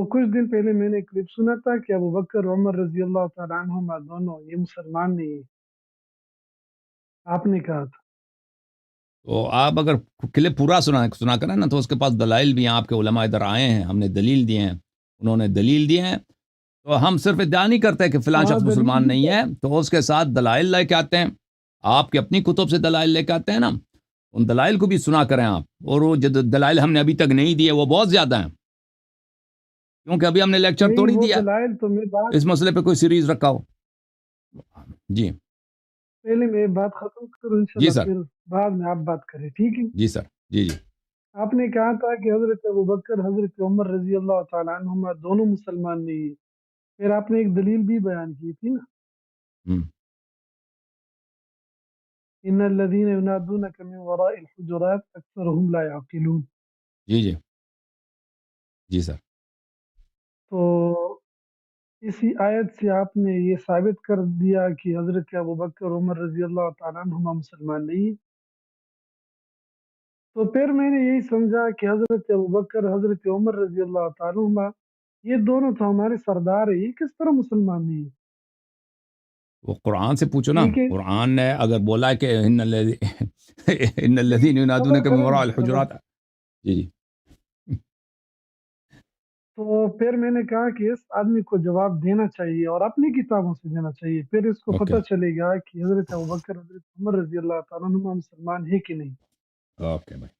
کچھ دن پہلے میں نے کلپ سنا تھا کہ ابو بکر عمر رضی اللہ تعالیٰ عنہما دونوں یہ مسلمان نہیں ہیں، آپ نے کہا تھا۔ تو آپ اگر کلپ پورا سنا کریں نا تو اس کے پاس دلائل بھی ہیں، آپ کے علماء ادھر آئے ہیں، ہم نے دلیل دیے ہیں، انہوں نے دلیل دیے ہیں، تو ہم صرف ادعا نہیں کرتے کہ فلاں ہاں شخص دلیل مسلمان بھی نہیں ہے، تو اس کے ساتھ دلائل لے کے آتے ہیں، آپ کی اپنی کتب سے دلائل لے کے آتے ہیں نا، ان دلائل کو بھی سنا کریں آپ، اور وہ جو دلائل ہم نے ابھی تک نہیں دیے وہ بہت زیادہ ہیں، کیونکہ ابھی ہم نے لیکچر نہیں، توڑ ہی وہ دیا دلائل تو میں بات اس مسئلے پہ کوئی سیریز رکھا ہو۔ جی پہلے میں بات ختم کروں، جی انشاءاللہ سر، پھر بعد میں آپ بات کریں، ٹھیک ہے؟ جی سر، جی جی آپ نے کہا تھا کہ حضرت ابو بکر حضرت عمر رضی اللہ تعالیٰ عنہما دونوں مسلمان نہیں ہیں، پھر آپ نے ایک دلیل بھی بیان کی تھی نا، ہم، ان الذين ينادونك من وراء الحجرات اکثرهم لا يعقلون۔ جی جی جی سر، تو اسی آیت سے آپ نے یہ ثابت کر دیا کہ حضرت ابو بکر عمر رضی اللہ تعالیٰ عنہما مسلمان نہیں ہیں۔ تو پھر میں نے یہی سمجھا کہ حضرت ابوبکر حضرت عمر رضی اللہ تعالیٰ عنہ یہ دونوں تو ہمارے سردار ہیں، یہ کس طرح مسلمان نہیں ہیں؟ وہ قرآن سے پوچھو نا، ٹھیک ہے، قرآن نے اگر بولا ہے کہ ان نہیں الذین صبر ینادونک من کریں وراء نا صبر۔ الحجرات، جی جی تو پھر میں نے کہا کہ اس آدمی کو جواب دینا چاہیے اور اپنی کتابوں سے دینا چاہیے، پھر اس کو اوکے پتہ چلے گا کہ حضرت ابوبکر حضرت عمر رضی اللہ تعالیٰ عنہ مسلمان ہے کہ نہیں۔ اوکے بھائی،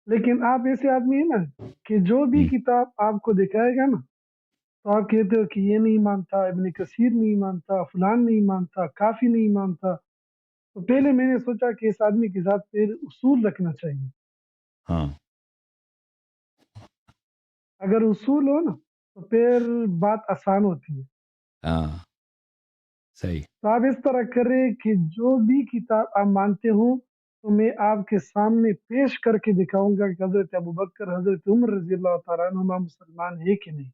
لیکن آپ ایسے آدمی ہیں نا کہ جو بھی ہم، کتاب آپ کو دکھائے گا نا تو آپ کہتے ہو کہ یہ نہیں مانتا، ابن کثیر نہیں مانتا، فلان نہیں مانتا، کافی نہیں مانتا۔ تو پہلے میں نے سوچا کہ اس آدمی کے ساتھ پھر اصول رکھنا چاہیے، ہاں اگر اصول ہو نا تو پھر بات آسان ہوتی ہے۔ ہاں صحیح، تو آپ اس طرح کریں کہ جو بھی کتاب آپ مانتے ہوں تو میں آپ کے سامنے پیش کر کے دکھاؤں گا کہ حضرت ابوبکر حضرت عمر رضی اللہ تعالیٰ عنہما مسلمان ہے کہ نہیں۔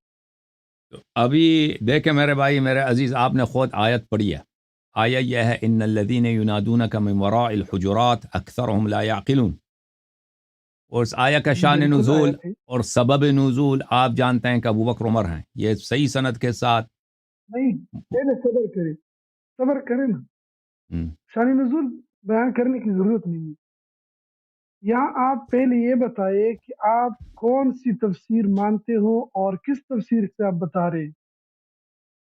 تو ابھی دیکھیں میرے بھائی میرے عزیز، آپ نے خود آیت پڑھی ہے، آیا یہ ہے ان الذین ینادونک من وراء الحجرات اکثرهم لا یعقلون، اور اس آیا کا شان بالکل نزول آیت ہے۔ اور سبب نزول آپ جانتے ہیں کہ ابو بکر عمر ہیں، یہ صحیح سند کے ساتھ، نہیں، پہلے صبر کریں، صبر کریں نا، ہم، شان نزول بیان کرنے کی ضرورت نہیں ہے۔ یہاں آپ پہلے یہ بتائے کہ آپ کون سی تفسیر مانتے ہو اور کس تفسیر سے آپ بتا رہے ہیں۔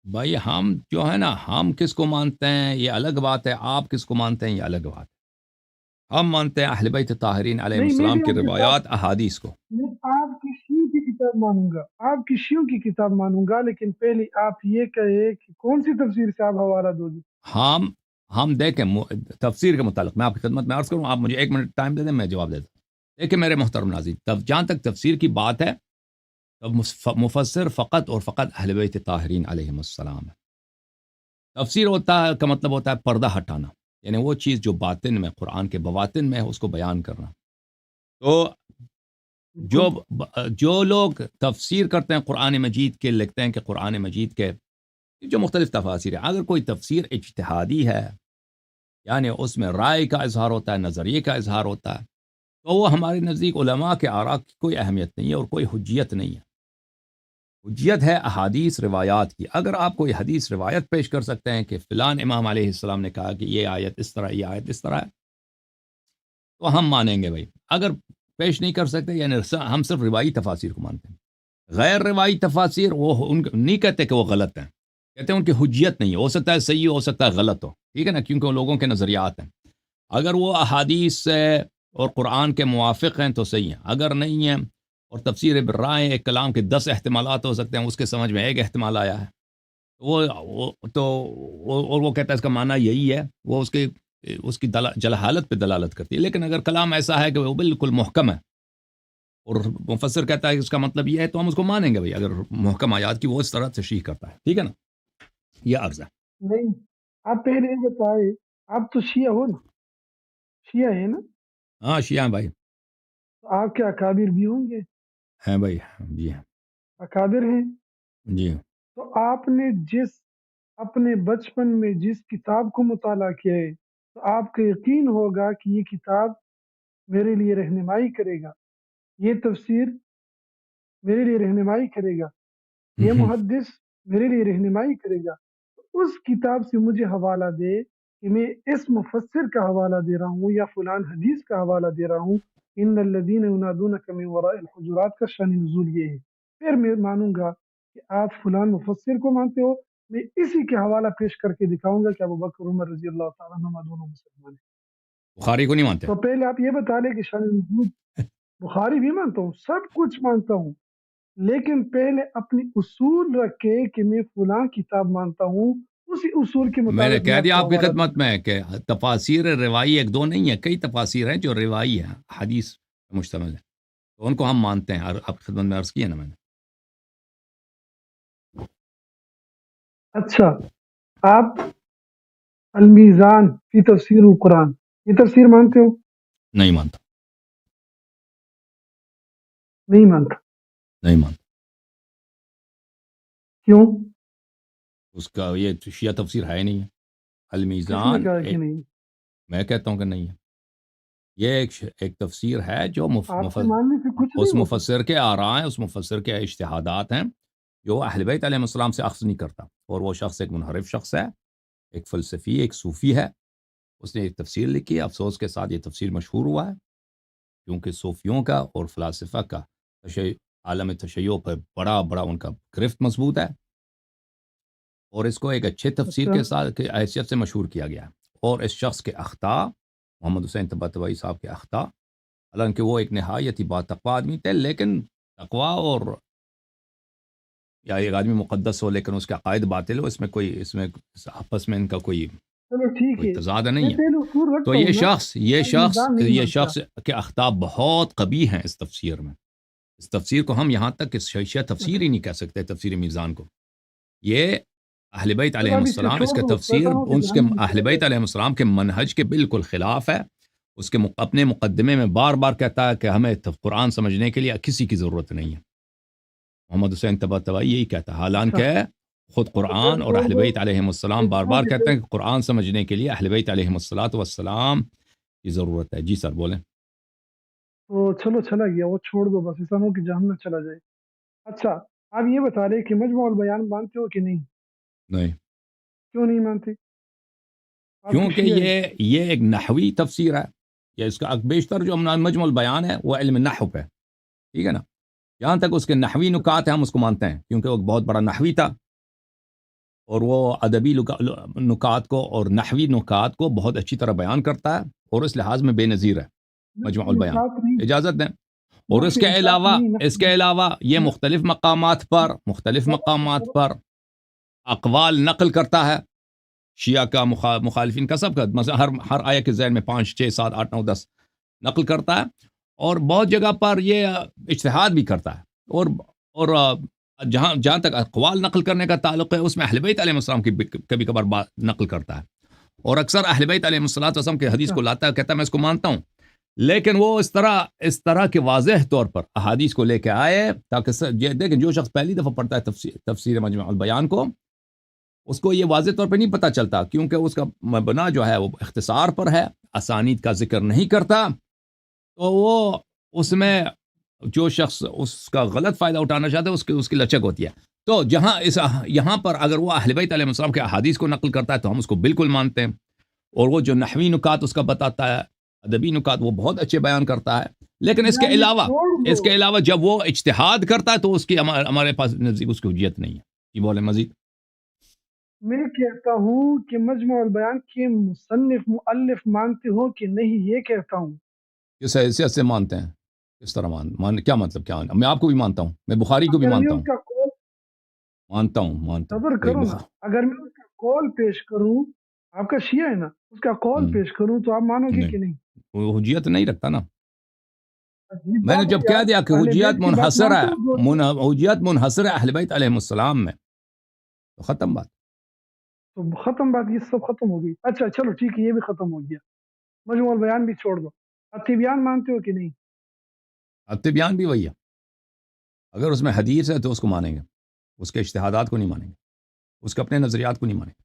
بھائی ہم جو ہے نا ہم کس کو مانتے ہیں یہ الگ بات ہے، آپ کس کو مانتے ہیں یہ الگ بات ہے، ہم مانتے ہیں اہل بیت طاہرین علیہ نہیں، میں السلام بھی کی ان کے ساتھ، روایات احادیث کو، میں آپ کی شیعوں کی کتاب مانوں گا، آپ کی شیعوں کی کتاب مانوں گا، لیکن پہلے آپ یہ کہے کہ کون سی تفسیر سے آپ حوالہ دو گے۔ ہم دیکھیں تفسیر کے متعلق میں آپ کی خدمت میں عرض کروں، آپ مجھے ایک منٹ ٹائم دے دیں میں جواب دے دوں۔ دیکھیں میرے محترم ناظرین، جہاں تک تفسیر کی بات ہے تب مفسر فقط اور فقط اہل بیت طاہرین علیہم السلام ہے۔ تفسیر ہوتا ہے کا مطلب ہوتا ہے پردہ ہٹانا، یعنی وہ چیز جو باطن میں قرآن کے بواطن میں ہے اس کو بیان کرنا۔ تو جو بالکل، جو لوگ تفسیر کرتے ہیں قرآن مجید کے، لکھتے ہیں کہ قرآن مجید کے جو مختلف تفاسیر ہیں، اگر کوئی تفسیر اجتہادی ہے یعنی اس میں رائے کا اظہار ہوتا ہے، نظریے کا اظہار ہوتا ہے، تو وہ ہمارے نزدیک علماء کے آراء کی کوئی اہمیت نہیں ہے اور کوئی حجیت نہیں ہے۔ حجیت ہے احادیث روایات کی، اگر آپ کوئی حدیث روایت پیش کر سکتے ہیں کہ فلان امام علیہ السلام نے کہا کہ یہ آیت اس طرح، یہ آیت اس طرح ہے، تو ہم مانیں گے بھائی۔ اگر پیش نہیں کر سکتے یعنی ہم صرف روایی تفاسیر کو مانتے ہیں، غیر روایی تفاسیر وہ نہیں کہتے کہ وہ غلط ہیں، کہتے ہیں ان کی حجیت نہیں ہے، ہو سکتا ہے صحیح ہو سکتا ہے غلط ہو، ٹھیک ہے نا، کیونکہ وہ لوگوں کے نظریات ہیں، اگر وہ احادیث سے اور قرآن کے موافق ہیں تو صحیح ہیں، اگر نہیں ہیں اور تفسیر بالرائے ایک کلام کے 10 احتمالات ہو سکتے ہیں، اس کے سمجھ میں ایک احتمال آیا ہے، اور وہ کہتا ہے اس کا معنی یہی ہے، وہ اس کی جلحالت پہ دلالت کرتی ہے۔ لیکن اگر کلام ایسا ہے کہ وہ بالکل محکم ہے اور مفسر کہتا ہے کہ اس کا مطلب یہ ہے تو ہم اس کو مانیں گے بھائی، اگر محکم آیات کی وہ اس طرح تشریح کرتا ہے، ٹھیک ہے نا، یہ عرض ہے۔ نہیں، آپ پہلے یہ بتائے، آپ تو شیعہ ہو نا، شیعہ ہے نا، ہاں شیعہ بھائی، تو آپ کے اکابر بھی ہوں گے، ہیں بھائی، جی ہاں، اکابر ہیں، جی تو آپ نے جس اپنے بچپن میں جس کتاب کو مطالعہ کیا ہے تو آپ کا یقین ہوگا کہ یہ کتاب میرے لیے رہنمائی کرے گا، یہ تفسیر میرے لیے رہنمائی کرے گا۔ یہ محدث میرے لیے رہنمائی کرے گا، اس کتاب سے مجھے حوالہ دے کہ میں اس مفسر کا حوالہ دے رہا ہوں یا فلان حدیث کا حوالہ دے رہا ہوں، ان الذین ینادونک من وراء الحجرات کا شان نزول یہ ہے، پھر میں مانوں گا کہ آپ فلان مفسر کو مانتے ہو، میں اسی کے حوالہ پیش کر کے دکھاؤں گا کہ ابو بکر عمر رضی اللہ تعالیٰ عنہ دونوں مسلمان ہیں۔ بخاری کو نہیں مانتے؟ تو پہلے آپ یہ بتا لیں کہ شان نزول، بخاری بھی مانتا ہوں، سب کچھ مانتا ہوں، لیکن پہلے اپنی اصول رکھے کہ میں فلاں کتاب مانتا ہوں، اسی اصول کے میں نے مطابق کہہ میں آپ دیا کو آپ کی حوالہ خدمت دوں گا۔ میں کہ تفاسیر روائی ایک دو نہیں ہے، کئی تفاسیر ہیں جو روائی ہیں، حدیث پر مشتمل ہے، تو ان کو ہم مانتے ہیں، اور آپ کی خدمت میں عرض کیا نا میں نے۔ اچھا، آپ المیزان فی تفسیر القرآن یہ تفسیر مانتے ہو؟ نہیں مانتا، نہیں مانتا؟ نہیں مانتا، کیوں؟ اس کا یہ شیعہ تفسیر ہے ہی نہیں ہے۔ کس نے المیزان کہا کہ نہیں؟ میں کہتا ہوں کہ نہیں ہے، یہ ایک تفسیر ہے جو آپ کے ماننے سے کچھ اس نہیں ہو سکتا۔ مفسر کے آراء ہیں، اس مفسر کے اجتہادات ہیں جو اہل بیت علیہ السلام سے اخذ نہیں کرتا، اور وہ شخص ایک منحرف شخص ہے، ایک فلسفی، ایک صوفی ہے، اس نے ایک تفسیر لکھی ہے، افسوس کے ساتھ یہ تفسیر مشہور ہوا ہے کیونکہ صوفیوں کا اور فلاسفہ کا عالم تشیع پر بڑا ان کا گرفت مضبوط ہے، اور اس کو ایک اچھے تفسیر اچھا کے ساتھ کی حیثیت سے مشہور کیا گیا ہے، اور اس شخص کے اخطاء، محمد حسین طباطبائی صاحب کے اخطاء، حالانکہ وہ ایک نہایت ہی باتقوا آدمی تھے، لیکن تقوا اور یا ایک آدمی مقدس ہو لیکن اس کے عقائد باطل ہو، اس میں آپس میں ان کا کوئی چلو ٹھیک ہے، تضاد میں نہیں ہے۔ پہلے اصول تو رکھتا ہوں نا، المیزان نہیں یہ مانتا۔ شخص کے اخطاء بہت قبیح ہیں اس تفسیر میں، اس تفسیر کو ہم یہاں تک کہ شیعہ تفسیر ہی نہیں کہہ سکتے، تفسیر میزان کو۔ یہ اہل بیت چلو علیہ اب اس کو السلام، اس چھوڑ کے دو، تفسیر کہتا ہوں کہ اس کے جہنم میں اہل چلا بیت جائے علیہ السلام کے منہج کے بالکل خلاف ہے۔ اس کے اپنے مقدمے میں بار بار کہتا ہے کہ ہمیں قرآن سمجھنے کے لیے کسی کی ضرورت نہیں ہے، محمد حسین طباطبائی یہی کہتا ہے، گا۔ اچھا حالانکہ خود تو پھر قرآن اور چھوڑ اہل دو، بیت علیہ السلام بار کہتا ہوں بار کہ کہتے ہیں کہ قرآن سمجھنے کے لیے اہل بیت علیہ السلام کی ضرورت ہے۔ جی سر بولیں۔ تو چلو چلا گیا، وہ چھوڑ دو، بس ایسا نہ ہو کہ جہنم میں چلا جائے۔ اچھا، آپ یہ بتا رہے کہ مجموع البیان مانتے ہو کہ نہیں؟ نہیں، کیوں نہیں مانتے؟ آپ تو کیونکہ شیعہ ہیں۔ یہ ایک نحوی تفسیر ہے، یا اس کا بیشتر جو مجموع البیان ہے وہ علم نحو ہے، ٹھیک ہے نا، جہاں تک اس کے نحوی نکات ہیں ہم اس کو مانتے ہیں، کیونکہ وہ ایک بہت بڑا نحوی تھا، اور وہ ادبی نکات کو اور نحوی نکات کو بہت اچھی طرح بیان کرتا ہے، اور اس لحاظ میں بے نظیر ہے مجموع البیان۔ نکات نہیں، اجازت دیں، اور نحو انصاف نہیں، اس کے علاوہ یہ مختلف مقامات پر اقوال نقل کرتا ہے، شیعہ کا، مخالفین کا، سب کا، مثلا ہر آیہ کے ذیل میں 5 6 7 8 9 10 نقل کرتا ہے، اور بہت جگہ پر یہ اجتہاد بھی کرتا ہے، اور جہاں تک اقوال نقل کرنے کا تعلق ہے اس میں اہل بیت علیہ السلام کی کبھی کبھار بات نقل کرتا ہے، اور اکثر اہل بیت علیہ السلام کے حدیث کو لاتا ہے، کہتا ہے میں اس کو مانتا ہوں، لیکن وہ اس طرح کے واضح طور پر احادیث کو لے کے آئے تاکہ دیکھیں جو شخص پہلی دفعہ پڑھتا ہے تفسیر مجموع البیان کو، اس کو یہ واضح طور پہ نہیں پتہ چلتا، کیونکہ اس کا مبنا جو ہے وہ اختصار پر ہے، اسانید کا ذکر نہیں کرتا، تو وہ اس میں جو شخص اس کا غلط فائدہ اٹھانا چاہتا ہے اس کی لچک ہوتی ہے۔ تو یہاں پر اگر وہ اہل بیت علیہ السلام کے احادیث کو نقل کرتا ہے تو ہم اس کو بالکل مانتے ہیں، اور وہ جو نحوی نکات اس کا بتاتا ہے، ادبی نکات، وہ بہت اچھے بیان کرتا ہے، لیکن اس کے علاوہ جب وہ اجتہاد کرتا ہے تو اس کی ہمارے پاس نزدیک اس کی حجیت نہیں ہے۔ یہ بولیں مزید۔ میں کہتا ہوں کہ مجموع البیان کے مؤلف مانتے ہو کہ نہیں، یہ کہتا ہوں۔ کس حیثیت سے مانتے ہیں؟ کس طرح کیا مطلب کیا؟ میں آپ کو بھی مانتا ہوں، میں بخاری کو بھی اگر میں مانتا اس ہوں، کا قول مانتا ہوں صبر کرو نا، اگر میں اس کا قول پیش کروں، آپ کا شیعہ ہے نا، اس کا قول پیش کروں تو آپ مانو گے کہ نہیں؟ وہ حجیت نہیں رکھتا نا۔ عجیب میں نے بات جب ہے کہہ یار، دیا کہ اہل حجیت بیت کی بات مانتے ہو جو؟ منحصر ہے اہل بیت علیہ السلام میں، تو ختم بات۔ تو ختم بات، یہ سب ختم ہو گئی۔ اچھا چلو ٹھیک ہے، یہ بھی ختم ہو گیا، مجموع البیان بھی چھوڑ دو۔ التبیان مانتے ہو کہ نہیں؟ التبیان بھی وہی ہے، اگر اس میں حدیث ہے تو اس کو مانیں گے، اس کے اجتہادات کو نہیں مانیں گے، اس کے اپنے نظریات کو نہیں مانیں گے۔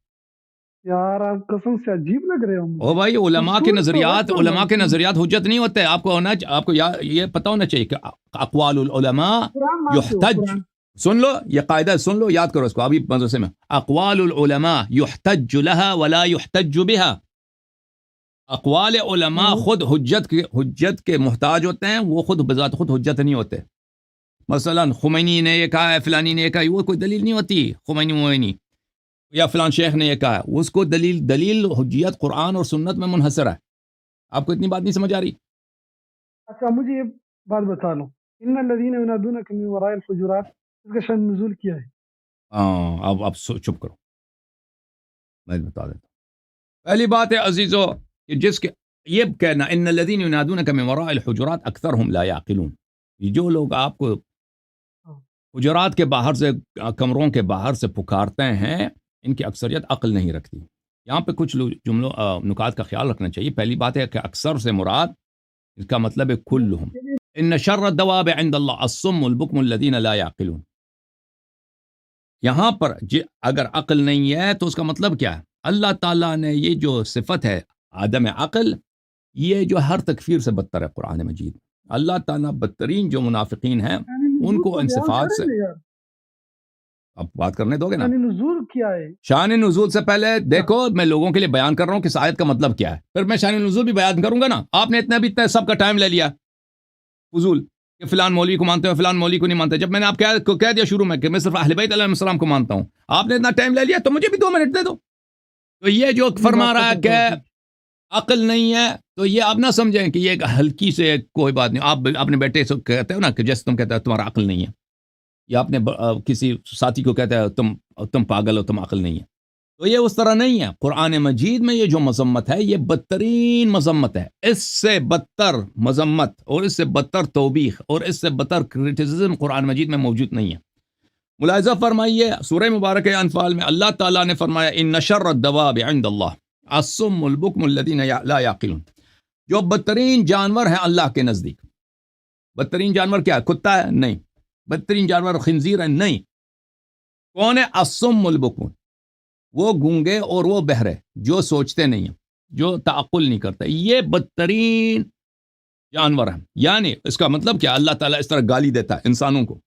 یار آپ قسم سے عجیب لگ رہے ہو او مجھے۔ بھائی، علماء کے اصول تو رکھو نا، نظریات حجت نہیں ہوتے، آپ کو یہ پتہ ہونا چاہیے کہ اقوال العلماء قرآن مانتے ہو؟ یحتج قرآن سن لو یہ قاعدہ سن لو، یاد کرو اس کو ابھی مدرسے میں. اقوال العلماء يحتج لها ولا يحتج بها. اقوال علماء خود حجت کے محتاج ہوتے ہیں، وہ خود بذات خود حجت نہیں ہوتے. مثلا خمینی نے یہ کہا ہے، فلانی نے یہ کہا ہے، وہ کوئی دلیل نہیں ہوتی. خمینی یا فلان شیخ نے یہ کہا ہے، اس کو دلیل حجیت قرآن اور سنت میں منحصر ہے. آپ کو اتنی بات نہیں سمجھ آ رہی؟ اچھا مجھے یہ بات بتا لو، ان الذین ینادونک من وراء الحجرات، اس کا شان نزول کیا ہے؟ ہاں اب چپ کرو، میں بتا دیتا ہوں. پہلی بات ہے عزیزو کہ جس کے یہ کہنا ان الذین ینادونک من وراء الحجرات اکثرهم لا یعقلون، یہ جو لوگ آپ کو حجرات کے باہر سے، کمروں کے باہر سے پکارتے ہیں، ان کی اکثریت عقل نہیں رکھتی. یہاں پہ کچھ جملوں نکات کا خیال رکھنا چاہیے. پہلی بات ہے کہ اکثر سے مراد اس کا مطلب ہے کلہم. ان شر الدواب عند اللہ الصم البکم الذین لا یعقلون. یہاں پر اگر عقل نہیں ہے تو اس کا مطلب کیا ہے؟ اللہ تعالیٰ نے یہ جو صفت ہے عدم عقل، یہ جو ہر تکفیر سے بدتر ہے قرآن مجید. اللہ تعالیٰ بدترین جو منافقین ہیں ان کو ان صفات سے، اب بات کرنے دو گے نا؟ شان نزول کیا ہے؟ شان نزول سے پہلے دیکھو میں لوگوں کے لیے بیان کر رہا ہوں کہ اس آیت کا مطلب کیا ہے، پھر میں شان نزول بھی بیان کروں گا نا. آپ نے اتنا بھی سب کا ٹائم لے لیا فضول کہ فلان مولوی کو مانتے ہو، فلان مولوی کو نہیں مانتے. جب میں نے آپ کو کہہ دیا شروع میں کہ میں صرف اہل بیت علیہ السلام کو مانتا ہوں، آپ نے اتنا ٹائم لے لیا تو مجھے بھی 2 منٹ دے دو. تو یہ جو فرما رہا ہے کہ عقل نہیں ہے، تو یہ آپ نہ سمجھیں کہ یہ ہلکی سے کوئی بات نہیں. آپ اپنے بیٹے سے کہتے ہو نا کہ جیسے تم کہتے ہو تمہارا عقل نہیں ہے، یا اپنے کسی ساتھی کو کہتے ہو تم پاگل ہو، تم عقل نہیں ہے. تو یہ اس طرح نہیں ہے. قرآن مجید میں یہ جو مذمت ہے یہ بدترین مذمت ہے. اس سے بدتر مذمت اور اس سے بدتر توبیخ اور اس سے بدتر کرٹیسزم قرآن مجید میں موجود نہیں ہے. ملاحظہ فرمائیے سورہ مبارکہ انفال میں اللہ تعالیٰ نے فرمایا ان شر الدواب عند اللہ الصم البکم الذین لا یعقلون. جو بدترین جانور ہیں اللہ کے نزدیک، بدترین جانور کیا ہے؟ کتا ہے؟ نہیں. بدترین جانور خنزیر ہے؟ نہیں. کون ہے؟ الصم البکم، وہ گونگے اور وہ بہرے جو سوچتے نہیں ہیں، جو تعقل نہیں کرتے، یہ بدترین جانور ہیں. یعنی اس کا مطلب کیا؟ اللہ تعالیٰ اس طرح گالی دیتا ہے انسانوں کو.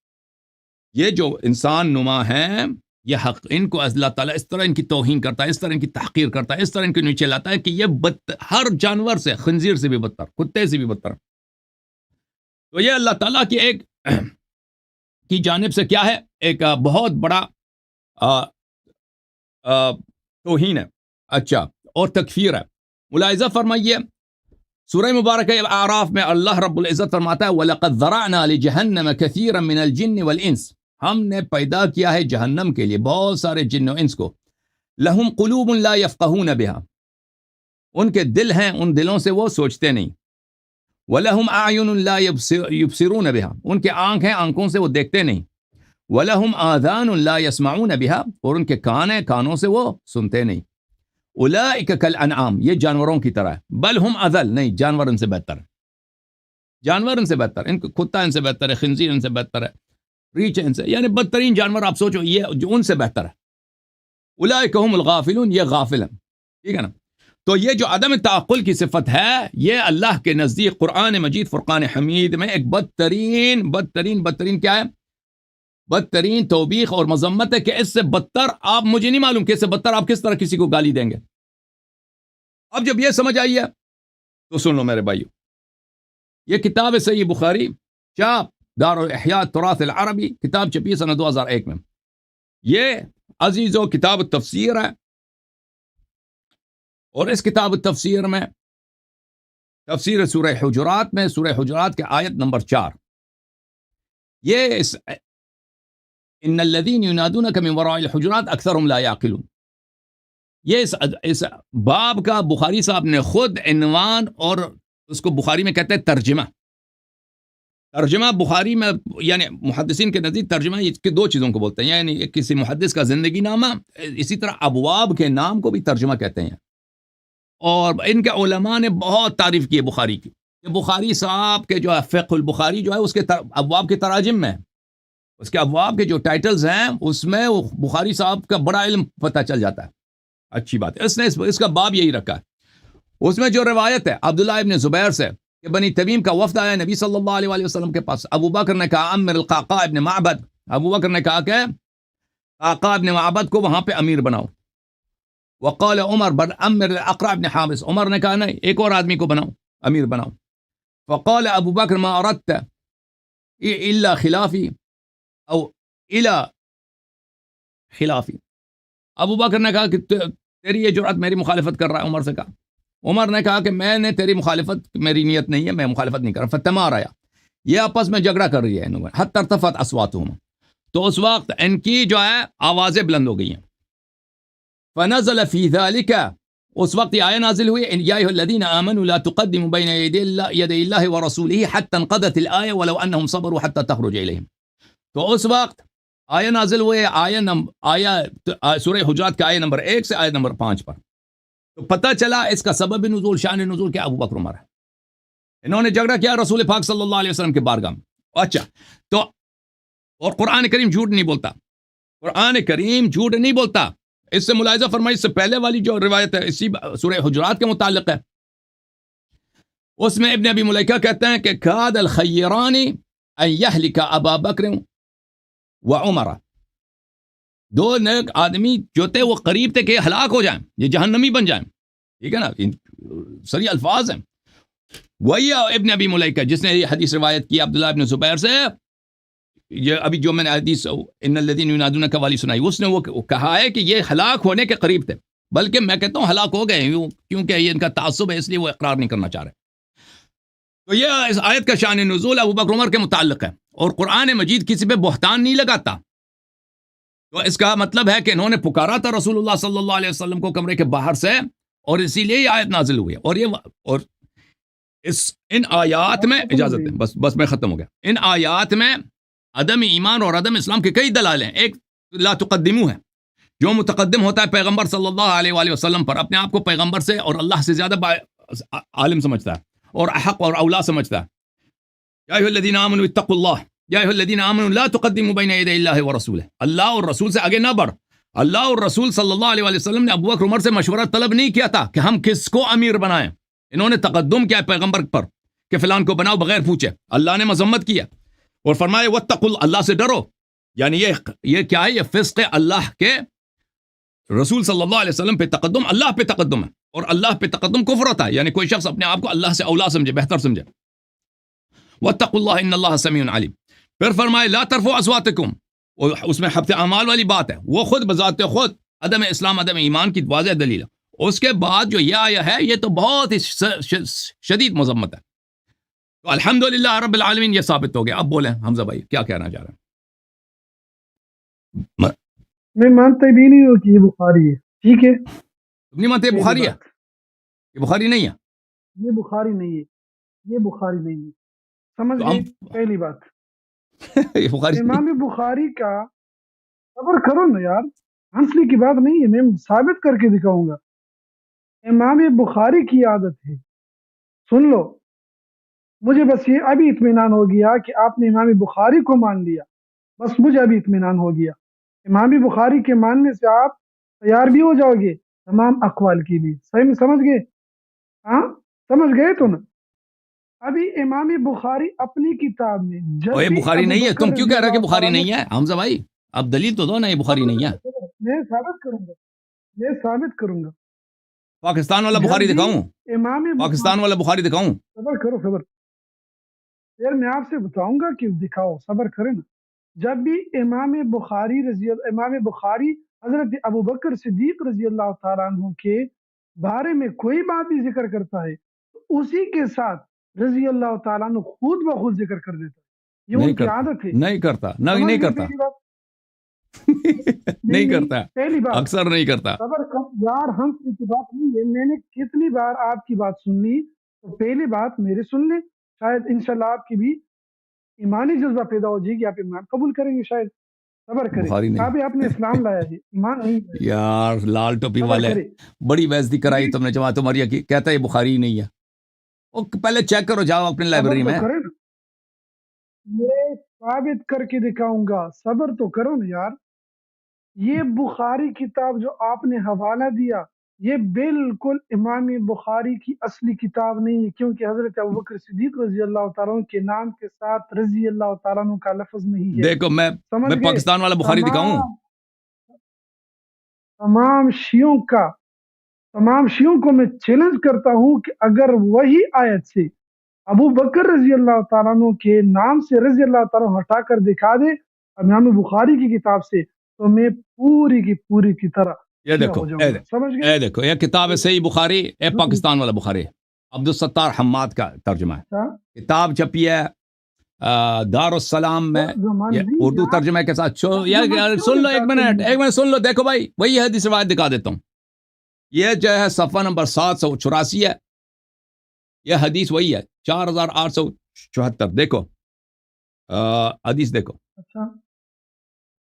یہ جو انسان نما ہیں، یہ حق ان کو اللہ تعالیٰ اس طرح ان کی توہین کرتا ہے، اس طرح ان کی تحقیر کرتا ہے، اس طرح ان کے نیچے لاتا ہے کہ یہ ہر جانور سے، خنزیر سے بھی بدتر، کتے سے بھی بدتر. تو یہ اللہ تعالیٰ کی ایک کی جانب سے کیا ہے؟ ایک بہت بڑا توہین ہے. اچھا، اور تکفیر ہے. ملاحظہ فرمائیے سورہ مبارکہ اعراف میں اللہ رب العزت فرماتا ہے وَلَقَدْ ذَرَعْنَا لِجَهَنَّمَ كَثِيرًا مِنَ الْجِنِّ وَالْإِنسِ، ہم نے پیدا کیا ہے جہنم کے لیے بہت سارے جن و انس کو. لَهُمْ قُلُوبٌ لَا يَفْقَهُونَ بِهَا، ان کے دل ہیں، ان دلوں سے وہ سوچتے نہیں. وَلَهُمْ أَعْيُنٌ لَا يُبْصِرُونَ بِهَا، ان کے آنکھ ہیں، آنکھوں سے وہ دیکھتے نہیں. وَلَهُمْ آذَانٌ لَا يَسْمَعُونَ بِهَا، اور ان کے کان ہیں، کانوں سے وہ سنتے نہیں. اولئک کالانعام، یہ جانوروں کی طرح ہے. بل ہم اضل، نہیں، جانور ان سے بہتر ہے. جانور ان سے بہتر ہے، کتا ان سے بہتر ہے، خنزیر ان سے بہتر ہے، ریچھ ان سے، یعنی بدترین جانور آپ سوچو یہ جو ان سے بہتر ہے. اولئک هم الغافلون، یہ غافل ہیں. ٹھیک ہے نا؟ تو یہ جو عدم تعقل کی صفت ہے، یہ اللہ کے نزدیک قرآن مجید فرقان حمید میں ایک بدترین کیا ہے؟ بدترین توبیخ اور مذمت ہے کہ اس سے بدتر آپ، مجھے نہیں معلوم کہ اس سے بدتر آپ کس طرح کسی کو گالی دیں گے. اب جب یہ سمجھ آئی ہے تو سن لو میرے بھائیو، یہ کتاب صحیح بخاری، چاپ دار الاحیاء تراث العربی، کتاب چھپی سنہ 2001 میں. یہ عزیزو کتاب التفسیر ہے، اور اس کتاب التفسیر میں تفسیر سورہ حجرات میں، سورہ حجرات کے آیت نمبر 4، یہ ان الذین ینادونک من وراء الحجرات اکثرهم لا یعقلون، یہ اس باب کا بخاری صاحب نے خود عنوان، اور اس کو بخاری میں کہتے ہیں ترجمہ بخاری میں، یعنی محدثین کے نزدیک ترجمہ اس کے 2 چیزوں کو بولتے ہیں، یعنی کسی محدث کا زندگی نامہ، اسی طرح ابواب کے نام کو بھی ترجمہ کہتے ہیں. اور ان کے علماء نے بہت تعریف کی ہے بخاری کی، کہ بخاری صاحب کے جو فقہ البخاری جو ہے اس کے ابواب کے تراجم میں، اس کے ابواب کے جو ٹائٹلز ہیں اس میں بخاری صاحب کا بڑا علم پتہ چل جاتا ہے. اچھی بات ہے، اس نے اس کا باب یہی رکھا ہے. اس میں جو روایت ہے عبداللہ ابن زبیر سے کہ بنی تمیم کا وفد آیا نبی صلی اللہ علیہ وسلم کے پاس. ابو بکر نے کہا امر القعقاع ابن معبد، ابو بکر نے کہا کہ آقا ابن معبد کو وہاں پہ امیر بناؤ. وقال عمر بل امر الاقرع ابن حابس، عمر نے کہا نہیں، ایک اور آدمی کو بناؤ، امیر بناؤ. فقال ابو بکر ما اردت الا خلافی او الى خلافی. ابو بکر نے کہا کہ تیری یہ جرأت میری مخالفت کر رہا ہے. عمر سے کہا، عمر نے کہا کہ میں نے تیری مخالفت، میری نیت نہیں ہے، میں مخالفت نہیں کر رہا. فتمار آیا، یہ آپس میں جھگڑا کر رہی ہے، حتی ارتفعت اصواتهم، تو اس وقت ان کی جو ہے آوازیں بلند ہو گئی ہیں. فنزل فی ذلک، اس وقت یہ آیہ نازل ہوئی، یا ایھا الذین آمنوا لا تقدموا بین یدی اللہ ورسولہ حتی انقضت الآیہ ولو انہم صبروا حتی تخرج الیہم. تو اس وقت آیہ نازل ہوئے، سورہ حجرات کا آیہ نمبر 1 سے آیہ نمبر 5 پر. تو پتہ چلا اس کا سبب نزول، شان نزول کیا؟ ابو بکر عمر ہے. انہوں نے جھگڑا کیا رسول پاک صلی اللہ علیہ وسلم کے بارگاہ میں. اچھا، تو اور قرآن کریم جھوٹ نہیں بولتا، قرآن کریم جھوٹ نہیں بولتا. اس سے ملاحظہ فرمائی، اس سے پہلے والی جو روایت ہے اسی سورہ حجرات کے متعلق ہے، اس میں ابن ابی ملیکہ کہتے ہیں کہ کاد الخیران ان یہلک ابا بکر و عمر، دو نیک آدمی جو تھے وہ قریب تھے کہ ہلاک ہو جائیں، یہ جہنمی بن جائیں. ٹھیک ہے نا، سری الفاظ ہیں. وہی ابن ابی ملیکہ جس نے یہ حدیث روایت کی عبداللہ ابن زبیر سے، یہ ابھی جو میں نے حدیث ان الذین ینادونک والی سنائی، اس نے وہ کہا ہے کہ یہ ہلاک ہونے کے قریب تھے، بلکہ میں کہتا ہوں ہلاک ہو گئے، کیونکہ یہ ان کا تعصب ہے، اس لیے وہ اقرار نہیں کرنا چاہ رہے. تو یہ اس آیت کا شان نزول ابو بکر عمر کے متعلق ہے، اور قرآن مجید کسی پہ بہتان نہیں لگاتا. تو اس کا مطلب ہے کہ انہوں نے پکارا تھا رسول اللہ صلی اللہ علیہ وسلم کو کمرے کے باہر سے، اور اسی لیے یہ آیت نازل ہوئی ہے. اور ان آیات میں اجازت ہے، بس میں ختم ہو گیا. ان آیات میں عدم ایمان اور عدم اسلام کے کئی دلائل ہیں. ایک لا تقدمو ہے، جو متقدم ہوتا ہے پیغمبر صلی اللہ علیہ وآلہ وسلم پر، اپنے آپ کو پیغمبر سے اور اللہ سے زیادہ عالم سمجھتا ہے اور احق اور اولا سمجھتا ہے. یا ایھا الذین آمنوا اتقوا اللہ، یا ایھا الذین آمنوا لا تقدموا بین یدی اللہ ورسولہ. اللہ اور رسول سے آگے نہ بڑھ. اللہ اور رسول صلی اللہ علیہ وآلہ وسلم نے ابو بکر عمر سے مشورہ طلب نہیں کیا تھا کہ ہم کس کو امیر بنائیں. انہوں نے تقدم کیا پیغمبر پر کہ فلان کو بناؤ بغیر پوچھے. اللہ نے مذمت کیا اور فرمایا واتقوا اللہ سے ڈرو. یعنی یہ کیا ہے؟ یہ فسق اللہ کے رسول صلی اللہ علیہ وسلم پہ تقدم، اللہ پہ تقدم ہے، اور اللہ پہ تقدم کفر ہوتا ہے. یعنی کوئی شخص اپنے آپ کو اللہ سے اولا سمجھے، بہتر سمجھے. واتقوا اللہ ان اللہ سمیع علیم. پھر فرمائے لا ترفعوا اصواتکم، اس میں حبط اعمال والی بات ہے، وہ خود بذات خود عدم اسلام عدم ایمان کی واضح دلیل ہے. اس کے بعد جو یہ آیا ہے یہ تو بہت ہی شدید مذمت ہے. تو الحمدللہ رب العالمین یہ ثابت ہو گیا. اب بولیں حمزہ بھائی کیا کہنا چاہ رہے ہیں؟ میں مانتا بھی نہیں ہوں کہ یہ بخاری ہے. ٹھیک ہے، تم نہیں مانتے بخاری ہے؟ یہ بخاری نہیں ہے، یہ بخاری نہیں ہے، یہ بخاری نہیں ہے. سمجھ تو گئے؟ ہم پہلی بات یہ بخاری امام بخاری کا صبر کرو نا یار، ہنسنے کی بات نہیں ہے، میں ثابت کر کے دکھاؤں گا. امام بخاری کی عادت ہے، سن لو، مجھے بس یہ ابھی اطمینان ہو گیا کہ آپ نے امام بخاری کو مان لیا. بس مجھے ابھی اطمینان ہو گیا. امام بخاری کے ماننے سے آپ تیار بھی ہو جاؤ گے تمام اقوال کے لیے. صحیح میں سمجھ گئے؟ ہاں سمجھ گئے تو نا. ابھی امام بخاری اپنی کتاب میں جب یہ بھی بخاری نہیں ہے. تم کیوں کہہ رہا کہ بخاری تعالیٰ نہیں ہے حمزہ بھائی؟ اب دلیل تو دو نا، یہ بخاری نہیں ہے. میں ثابت کروں گا، میں ثابت کروں گا. پاکستان والا بخاری جب بھی دکھاؤں؟ امام پاکستان والا بخاری دکھاؤں؟ صبر کرو، صبر یار، میں آپ سے بتاؤں گا کہ دکھاؤ، صبر کریں نا. جب بھی امام بخاری حضرت ابو بکر صدیق رضی اللہ تعالیٰ عنہ کے بارے میں کوئی بات بھی ذکر کرتا ہے تو اسی کے ساتھ رضی اللہ تعالیٰ عنہ خود بخود ذکر کر دیتا ہے. یہ ان کی عادت ہے. نہیں کرتا، سمجھ نہیں گئے کرتا. پہلی بات؟ نہیں کرتا، پہلی بات اکثر نہیں کرتا. صبر کر یار، ہنسنے کی بات نہیں ہے. میں نے کتنی بار آپ کی بات سن لی، تو پہلی بات میری سن لیں، شاید انشاءاللہ آپ کی بھی ایمانی جذبہ پیدا ہو جائے گی، آپ ایمان قبول کریں گے. شاید صبر کریں. بخاری نہیں آپ نے اسلام لایا ہے، ایمان نہیں لایا. یار لال ٹوپی صبر والے کرے. بڑی بےعزتی کرائی تم نے جماعت عمریہ کی. کہتا ہے یہ بخاری نہیں ہے. وہ پہلے چیک کرو، جاؤ اپنے لائبریری صبر میں. تو کرے نا، میں ثابت کر کے دکھاؤں گا. صبر تو کرو نا یار. یہ بخاری کتاب جو آپ نے حوالہ دیا، یہ بالکل امام بخاری کی اصلی کتاب نہیں ہے، کیونکہ حضرت ابوبکر صدیق رضی اللہ تعالیٰ عنہ کے نام کے ساتھ رضی اللہ تعالیٰ عنہ کا لفظ نہیں ہے. دیکھو میں سمجھ گئے؟ پاکستان والا بخاری دکھاؤں؟ تمام شیعوں کو میں چیلنج کرتا ہوں کہ اگر وہی آیت سے ابو بکر رضی اللہ تعالیٰ عنہ کے نام سے رضی اللہ تعالیٰ عنہ ہٹا کر دکھا دے امام بخاری کی کتاب سے، تو میں پوری کی پوری کی طرح یہ شیعہ دیکھو ہو جاؤں گا. سمجھ گئے؟ اے دیکھو یہ کتاب ہے صحیح بخاری، اے پاکستان والا بخاری، عبدالستار حماد کا ترجمہ ہے. اچھا، کتاب چھپی ہے دار السلام میں، زمان یہ نہیں اردو یار. ترجمے کے ساتھ زمان کیوں سن لو دکھاتے ایک ہیں؟ منٹ سن لو. دیکھو بھائی وہی حدیث روایت دکھا دیتا ہوں. یہ جو ہے صفحہ نمبر 784 ہے، یہ حدیث وہی ہے 4874. دیکھو حدیث دیکھو. اچھا،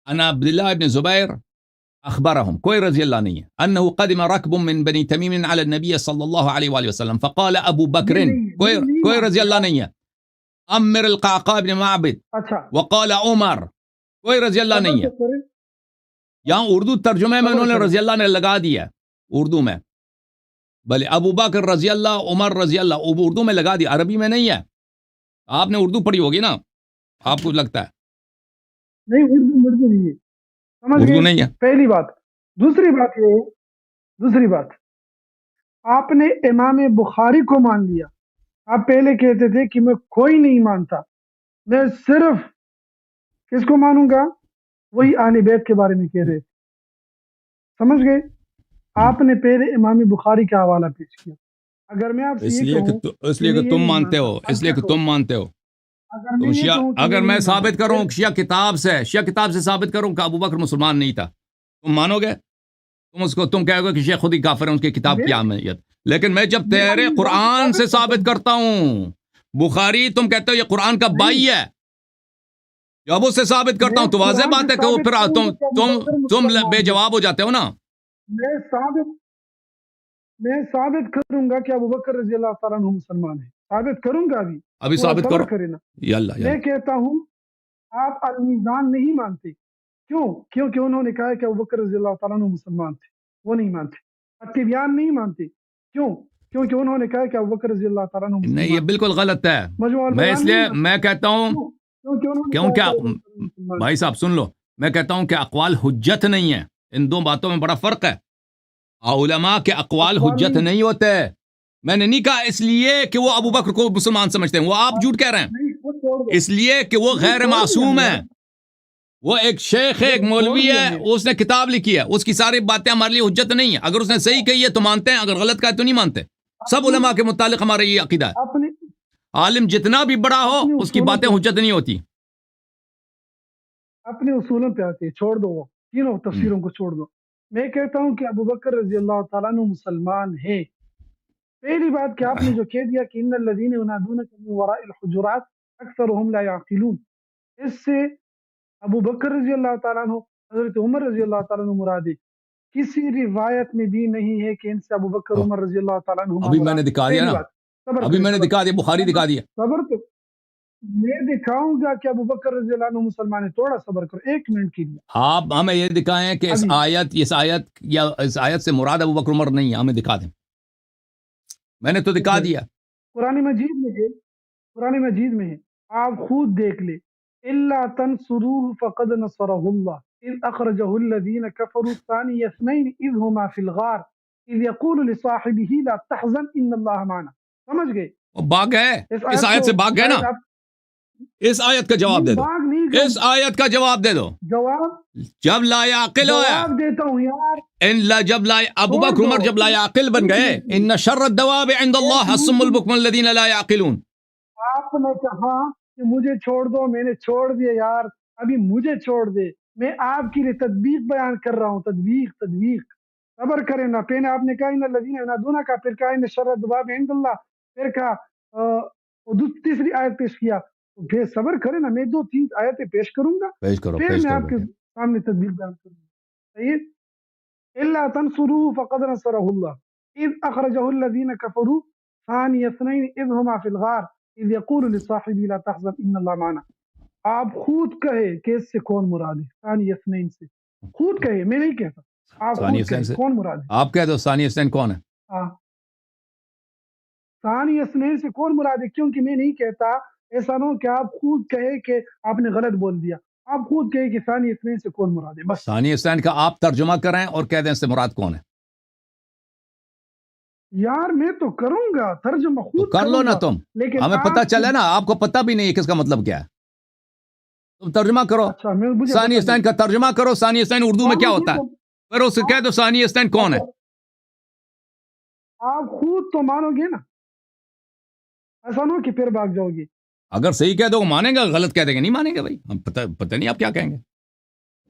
انا عبداللہ ابن زبیر اخبرهم، کوئی رضی اللہ نہیں ہے، انه قدم ركب من بني تميم على النبي صلى الله عليه وآله وسلم فقال ابو بکر، کوئی رضی اللہ نہیں ہے، امر القعقاع بن معبد، اچھا، وقال عمر، کوئی رضی اللہ نہیں ہے. یہاں اردو ترجمے میں انہوں نے رضی اللہ نے لگا دیا اردو میں، بھلے ابو بکر رضی اللہ، عمر رضی اللہ اردو میں لگا دیا، عربی میں نہیں ہے. آپ نے اردو پڑھی ہوگی نا، آپ کو لگتا ہے نہیں اردو نہیں ہے. سمجھ اردو گئے؟ نہیں ہے. پہلی بات. دوسری بات آپ نے امام بخاری کو مان لیا. آپ پہلے کہتے تھے کہ میں کوئی نہیں مانتا، میں صرف کس کو مانوں گا؟ وہی اہل بیت کے بارے میں کہہ رہے تھے. سمجھ گئے؟ آپ نے پہلے امام بخاری کا حوالہ پیش کیا. اگر میں آپ سے اس یہ لیے کہوں اس لیے کہ تم مانتے ہو، اس لیے کہ تم مانتے ہو. تم شیعہ، اگر میں ثابت کروں شیعہ کتاب سے ثابت کروں کہ ابو بکر مسلمان نہیں تھا، تم مانو گے؟ تم کہو گے کہ شیعہ خود ہی کافر ہیں، اس کی کتاب کی اہمیت. لیکن میں جب تیرے قرآن سے ثابت کرتا ہوں، بخاری تم کہتے ہو یہ قرآن کا بائی ہے، جب اس سے ثابت کرتا ہوں تو واضح بات ہے کہ وہ پھر تم بے جواب ہو جاتے ہو نا. میں ثابت کروں گا کہ ابو بکر رضی اللہ تعالیٰ عنہ مسلمان ہے، ثابت کروں گا ابھی ثابت کرو. کرے نا. یلا میں کہتا ہوں آپ المیزان نہیں مانتے. کیوں؟ کیونکہ انہوں نے کہا کہ ابو بکر رضی اللہ تعالیٰ عنہ مسلمان تھے، وہ نہیں مانتے. التبیان نہیں مانتے. کیوں؟ کیونکہ انہوں نے کہا کہ ابو بکر رضی اللہ تعالیٰ عنہ مسلمان. نہیں، یہ بالکل غلط ہے. میں اس لیے میں کہتا ہوں کیونکہ بھائی صاحب سن لو، میں کہتا ہوں کہ اقوال حجت نہیں ہے. ان دو باتوں میں بڑا فرق ہے. علماء کے اقوال حجت نہیں ہوتے. میں نے نہیں کہا اس لیے کہ وہ ابو بکر کو مسلمان سمجھتے ہیں، وہ آپ جھوٹ کہہ رہے ہیں. اس لیے کہ وہ غیر معصوم ہے، وہ ایک شیخ ہے، ایک مولوی ہے، اس نے کتاب لکھی ہے، اس کی ساری باتیں ہمارے لیے حجت نہیں ہے. اگر اس نے صحیح کہی ہے تو مانتے ہیں، اگر غلط کہا ہے تو نہیں مانتے. سب علماء کے متعلق ہمارا یہ عقیدہ ہے. عالم جتنا بھی بڑا ہو اس کی باتیں حجت نہیں ہوتی. اپنے اصولوں پہ آتے، چھوڑ دو وہ تینوں تفسیروں کو چھوڑ دو. میں کہتا ہوں کہ ابو بکر رضی اللہ تعالیٰ عنہ مسلمان ہے. پہلی بات کہ آپ نے جو کہہ دیا کہ ان الذین ینادونک من وراء الحجرات اکثرهم لا یعقلون، اس سے ابو بکر رضی اللہ تعالیٰ عنہ، حضرت عمر رضی اللہ تعالیٰ عنہ مراد ہے. کسی روایت میں بھی نہیں ہے کہ ان سے ابو بکر عمر رضی اللہ تعالیٰ عنہ. ابھی میں نے دکھا دیا نا، ابھی میں نے دکھا دیا، بخاری دکھا دیا. صبر تو میں دکھاؤں گا کہ ابو بکر رضی اللہ عنہ مسلمان ہے. تھوڑا صبر کرو، ایک منٹ کے لیے. آپ ہمیں یہ دکھائیں کہ اس آیت سے مراد ابو بکر عمر نہیں ہے، ہمیں دکھا دیں. میں نے تو دکھا دیا. قرآن مجید میں ہے، آپ خود دیکھ لیں. الا تنصروه فقد نصره الله اذ اخرجه الذين كفروا ثاني اثنين اذ هما في الغار اذ يقول لصاحبه لا تحزن ان الله معنا. سمجھ گئے؟ بھاگ گئے اس آیت سے، بھاگ گئے نا. اس آیت کا جواب دے دو، اس آیت کا جواب دے دو. جب لا یعقل ہوا، جواب دیتا ہوں یار. جب لا ابو بکر عمر جب لا یعقل بن گئے، ان شر الدواب عند اللہ الصم البکم الذین لا یعقلون. آپ نے کہا کہ مجھے چھوڑ دو، میں نے چھوڑ دیا یار. ابھی مجھے چھوڑ دے، میں آپ کے لیے تطبیق بیان کر رہا ہوں. تطبیق صبر کریں نا. پہلے آپ نے کہا ان الذین ینادونک کا، پھر کہا ان شر الدواب عند اللہ، پھر کہا تیسری آیت پیش کیا. پھر صبر کریں نا، میں 2-3 آیتیں پیش کروں گا، پھر میں آپ کے سامنے تطبیق بیان کروں گا. صحیح. الا تنصروه فقد نصره الله اذ اخرجه الذين كفروا ثاني اثنين اذ هما في الغار اذ يقول لصاحبه لا تحزن ان الله معنا. آپ خود کہے کہ اس سے کون مراد ہے. ثاني اثنين سے خود کہے، میں نہیں کہتا. آپ ثانی خود اثنین کہیں سے کون مراد ہے؟ آپ کہہ دو ثانی اثنین کون ہے؟ ہاں، ثانی اثنین سے کون مراد ہے؟ کیونکہ میں نہیں کہتا، ایسا نہ ہو کہ آپ خود کہے کہ آپ نے غلط بول دیا، آپ خود کہے کہ ثانی اثنین سے کون مراد ہے، بس. ثانی اثنین کا آپ ترجمہ کریں اور کہہ دیں اس سے مراد کون ہے. یار میں تو کروں گا ترجمہ، تو خود کر لو کروں نا گا، تم، لیکن ہمیں پتہ چلے نا. آپ کو پتہ بھی نہیں ہے کس کا مطلب کیا ہے، تم ترجمہ کرو. اچھا مجھے ثانی پتہ نہیں. اثنین کا ترجمہ کرو. ثانی اثنین اردو میں ہاں، کیا ہوتا ہے، پھر اس سے کہہ دو ثانی اثنین کون ہے. آپ خود تو مانو گے نا، ایسا نہ ہو کہ پھر بھاگ جاؤ گے. اگر صحیح کہہ دو مانیں گا، غلط کہہ دیں گے نہیں مانیں گے. بھائی ہم پتہ نہیں آپ کیا کہیں گے،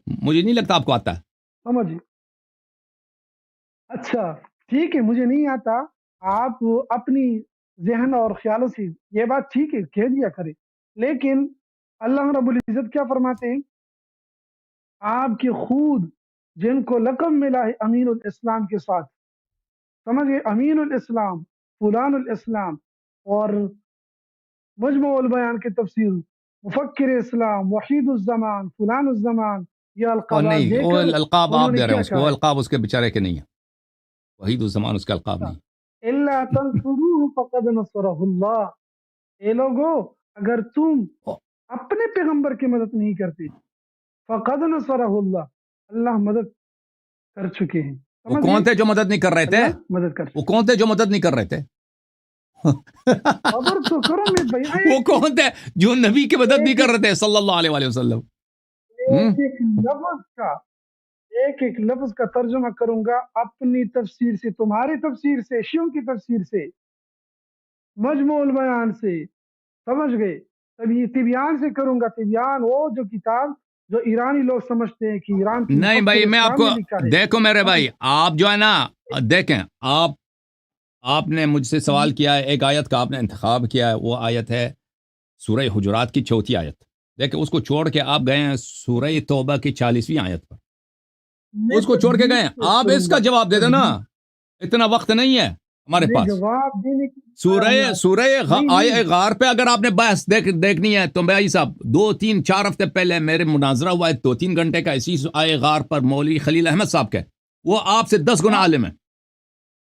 مجھے نہیں لگتا آپ کو آتا ہے. سمجھ. اچھا ٹھیک ہے، مجھے نہیں آتا، آپ اپنی ذہن اور خیالوں سے یہ بات ٹھیک ہے کہہ دیا کرے، لیکن اللہ رب العزت کیا فرماتے ہیں؟ آپ کے خود جن کو لقب ملا ہے امین الاسلام کے ساتھ، سمجھے، امین الاسلام، فلان الاسلام، اور مجموع البیان کی تفسیر، مفکر اسلام، وحید الزمان، فلان الزمان، یہ اور القابات نہیں، دے وہ کر القاب انہوں آپ نے دے رہے ہیں کیا اس کو، کہا وہ ہے؟ القاب اس کے بیچارے کے نہیں ہے. وحید الزمان اس کا القاب نہیں. الا تنصروه فقد نصره اللہ. اے لوگو، اگر تم اپنے پیغمبر کی مدد نہیں کرتے، فقد نصره اللہ، اللہ مدد کر چکے ہیں. وہ سمجھ گئے؟ کون تھے جو مدد نہیں کر رہے تھے؟ اللہ مدد کر وہ چکے. کون تھے جو مدد نہیں کر رہے تھے؟ خبر تو کرو میں بھائی، وہ کون تھے جو نبی کی مدد نہیں ایک کر رہے تھے صلی اللہ علیہ وآلہ وسلم؟ ایک لفظ کا ایک لفظ کا ترجمہ کروں گا اپنی تفسیر سے، تمہاری تفسیر سے، شیعوں کی تفسیر سے، مجموع البیان سے، سمجھ گئے؟ طبیان سے کروں گا. طبیان وہ جو کتاب جو ایرانی لوگ سمجھتے ہیں کہ ایران کی نہیں مفکر بھائی، میں آپ اسلام کو نے لکھا ہے. دیکھو میرے بھائی، آپ جو ہے نا، دیکھیں، آپ نے مجھ سے سوال کیا ہے، ایک آیت کا آپ نے انتخاب کیا ہے، وہ آیت ہے سورہ حجرات کی 4 آیت. دیکھیں اس کو چھوڑ کے آپ گئے ہیں سورہ توبہ کی 40 آیت پر، میں اس کو چھوڑ کے گئے ہیں. تجدید آپ کروں اس گا، کا جواب دے دو نا، اتنا وقت نہیں ہے ہمارے میں پاس. جواب دینے کی سورہ نہیں. غار پہ اگر آپ نے بحث دیکھنی ہے تو بھائی صاحب 2-3-4 ہفتے پہلے میرے مناظرہ ہوا ہے 2-3 گھنٹے کا اسی آئے غار پر، مولوی خلیل احمد صاحب کے، وہ آپ سے 10 گنا عالم ہے.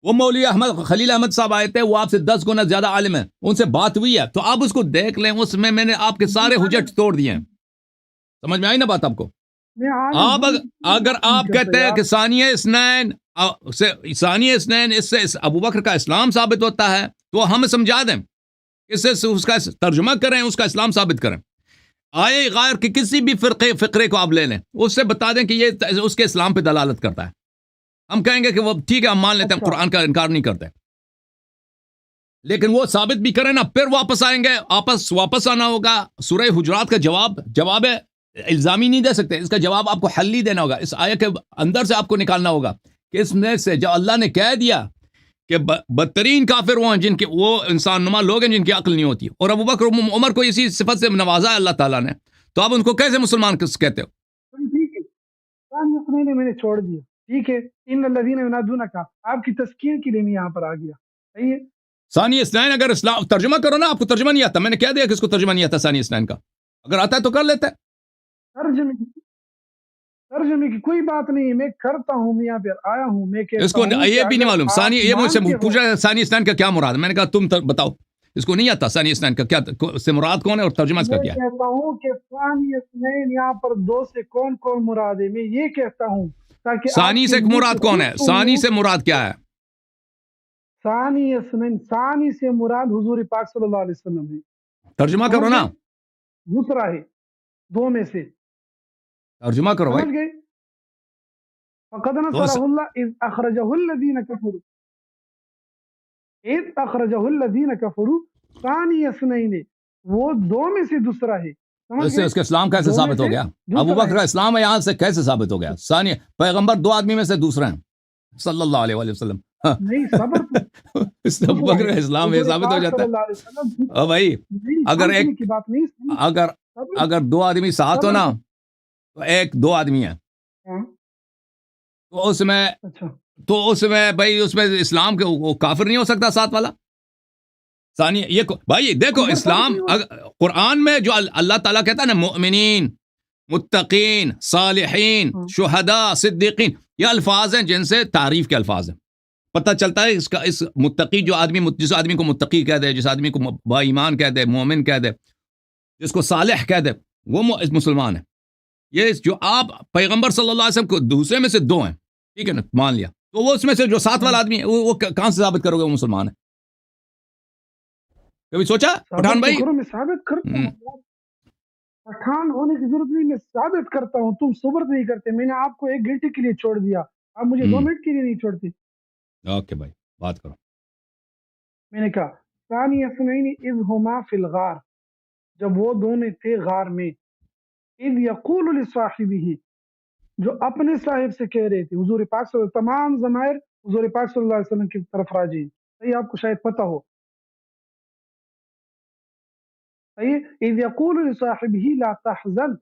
وہ مولوی خلیل احمد صاحب آئے تھے، وہ آپ سے 10 گنا زیادہ عالم ہے، ان سے بات ہوئی ہے، تو آپ اس کو دیکھ لیں. اس میں میں نے آپ کے سارے حجت توڑ دیے ہیں. سمجھ میں آئی نا بات آپ کو؟ آپ اگر آپ کہتے ہیں کہ ثانی اثنین اس سے ابو بکر کا اسلام ثابت ہوتا ہے تو ہم سمجھا دیں، اس سے اس کا ترجمہ کریں، اس کا اسلام ثابت کریں. آئے غار کے کسی بھی فقرے کو آپ لے لیں، اس سے بتا دیں کہ یہ اس کے اسلام پہ دلالت کرتا ہے. ہم کہیں گے کہ وہ ٹھیک ہے، ہم مان لیتے ہیں، قرآن کا انکار نہیں کرتے، لیکن وہ ثابت بھی کریں نا، پھر واپس آئیں گے. واپس آنا ہوگا. سورہ حجرات کا جواب ہے الزامی نہیں دے سکتے، اس کا جواب آپ کو حلی دینا ہوگا. اس آیت کے اندر سے آپ کو نکالنا ہوگا کہ اس میں سے جو اللہ نے کہہ دیا کہ بدترین کافر وہ ہیں جن کے، وہ انسان نما لوگ ہیں جن کی عقل نہیں ہوتی، اور ابو بکر عمر کو اسی صفت سے نوازا ہے اللہ تعالیٰ نے، تو آپ ان کو کیسے مسلمان کہتے ہو؟ ٹھیک ہے، میں نے چھوڑ دیا. ٹھیک ہے، ان الذین ینادونک آپ کی تسکین کے لیے میں یہاں پر آ گیا. صحیح ہے. ثانی اثنین اگر اسلام ترجمہ کرو نا، آپ کو ترجمہ نہیں آتا، میں نے کہہ دیا کہ اس کو ترجمہ نہیں آتا ثانی اثنین کا. اگر آتا ہے تو کر لیتے. ترجمے کی کوئی بات نہیں ہے، میں کرتا ہوں، میں یہاں پر آیا ہوں، میں کہتا اس کو ہوں یہ کہ بھی نہیں معلوم. اگر ثانی، آپ یہ مجھ سے مانتے ہو، پوچھا ثانی اثنین کا کیا مراد ہے، میں نے کہا تم بتاؤ. اس کو نہیں آتا ثانی اثنین کا کیا سے مراد کون ہے اور ترجمہ اس کا میں کیا ہے. کہتا ہوں کہ ثانی اثنین یہاں پر 2 سے کون کون مراد ہے، میں یہ کہتا ہوں تاکہ آپ ثانی کے سے منہ مراد کون خود ہے، سن ثانی لوں. سے مراد کیا ہے؟ ثانی اثنین، ثانی سے مراد حضور پاک صلی اللہ علیہ وسلم ہے. ترجمہ کرو سمجھ نا، گئے؟ دوسرا ہے 2 میں سے. ترجمہ کرو بھائی. سمجھ گئے؟ فقد نصرہ اللہ اذ اخرجہ الذین کفروا، اذ اخرجہ الذین کفروا ثانی اثنین، وہ 2 میں سے دوسرا ہے. اس سے اس کے اسلام کیسے ثابت ہو گیا؟ ابو بکر کا اسلام ہے، یہاں سے کیسے ثابت ہو گیا؟ ثانی پیغمبر 2 آدمی میں سے دوسرے ہیں صلی اللہ علیہ وآلہ وسلم. نہیں، صبر ابو بکر کا اسلام یہ ثابت ہو جاتا ہے. او بھائی، اگر 2 آدمی ساتھ ہو نا تو 2 آدمی ہیں، تو اس میں بھائی اس میں اسلام کے وہ کافر نہیں ہو سکتا ساتھ والا. ثانی یہ بھائی دیکھو، اسلام قرآن میں جو اللہ تعالیٰ کہتا ہے نا، مؤمنین، متقین، صالحین، شہداء، صدیقین، یہ الفاظ ہیں جن سے تعریف کے الفاظ ہیں. پتہ چلتا ہے اس متقی جو آدمی، جس آدمی کو متقی کہہ دے، جس آدمی کو با ایمان کہہ دے، مومن کہہ دے، جس کو صالح کہہ دے، وہ مسلمان ہے. یہ جو آپ پیغمبر صلی اللہ علیہ وسلم کو دوسرے میں سے 2 ہیں، ٹھیک ہے نا، مان لیا، تو وہ اس میں سے جو 7 والا آدمی ہے وہ کہاں سے ثابت کرو گے وہ مسلمان ہے؟ کبھی سوچا پٹھان ثابت تو بھائی؟ کرو، میں ثابت کرتا ہوں. پٹھان ہونے کی ضرورت نہیں، میں ثابت کرتا ہوں. تم صبر نہیں کرتے. میں نے آپ کو 1 گھنٹے کے لیے چھوڑ دیا، آپ مجھے 2 منٹ کے لیے نہیں چھوڑتے. اوکے بھائی، بات کرو. میں نے کہا ثانی اثنین اذ ہما فی الغار، جب وہ دونوں تھے غار میں، اذ یقول لصاحبہ، جو اپنے صاحب سے کہہ رہے تھے. حضور پاک صلی اللہ علیہ وسلم، تمام ضمائر حضور پاک صلی اللہ علیہ وسلم کی طرف راجع. صحیح، آپ کو شاید پتہ ہو. صحیح، اذ یقول لصاحبہ لا تحزن،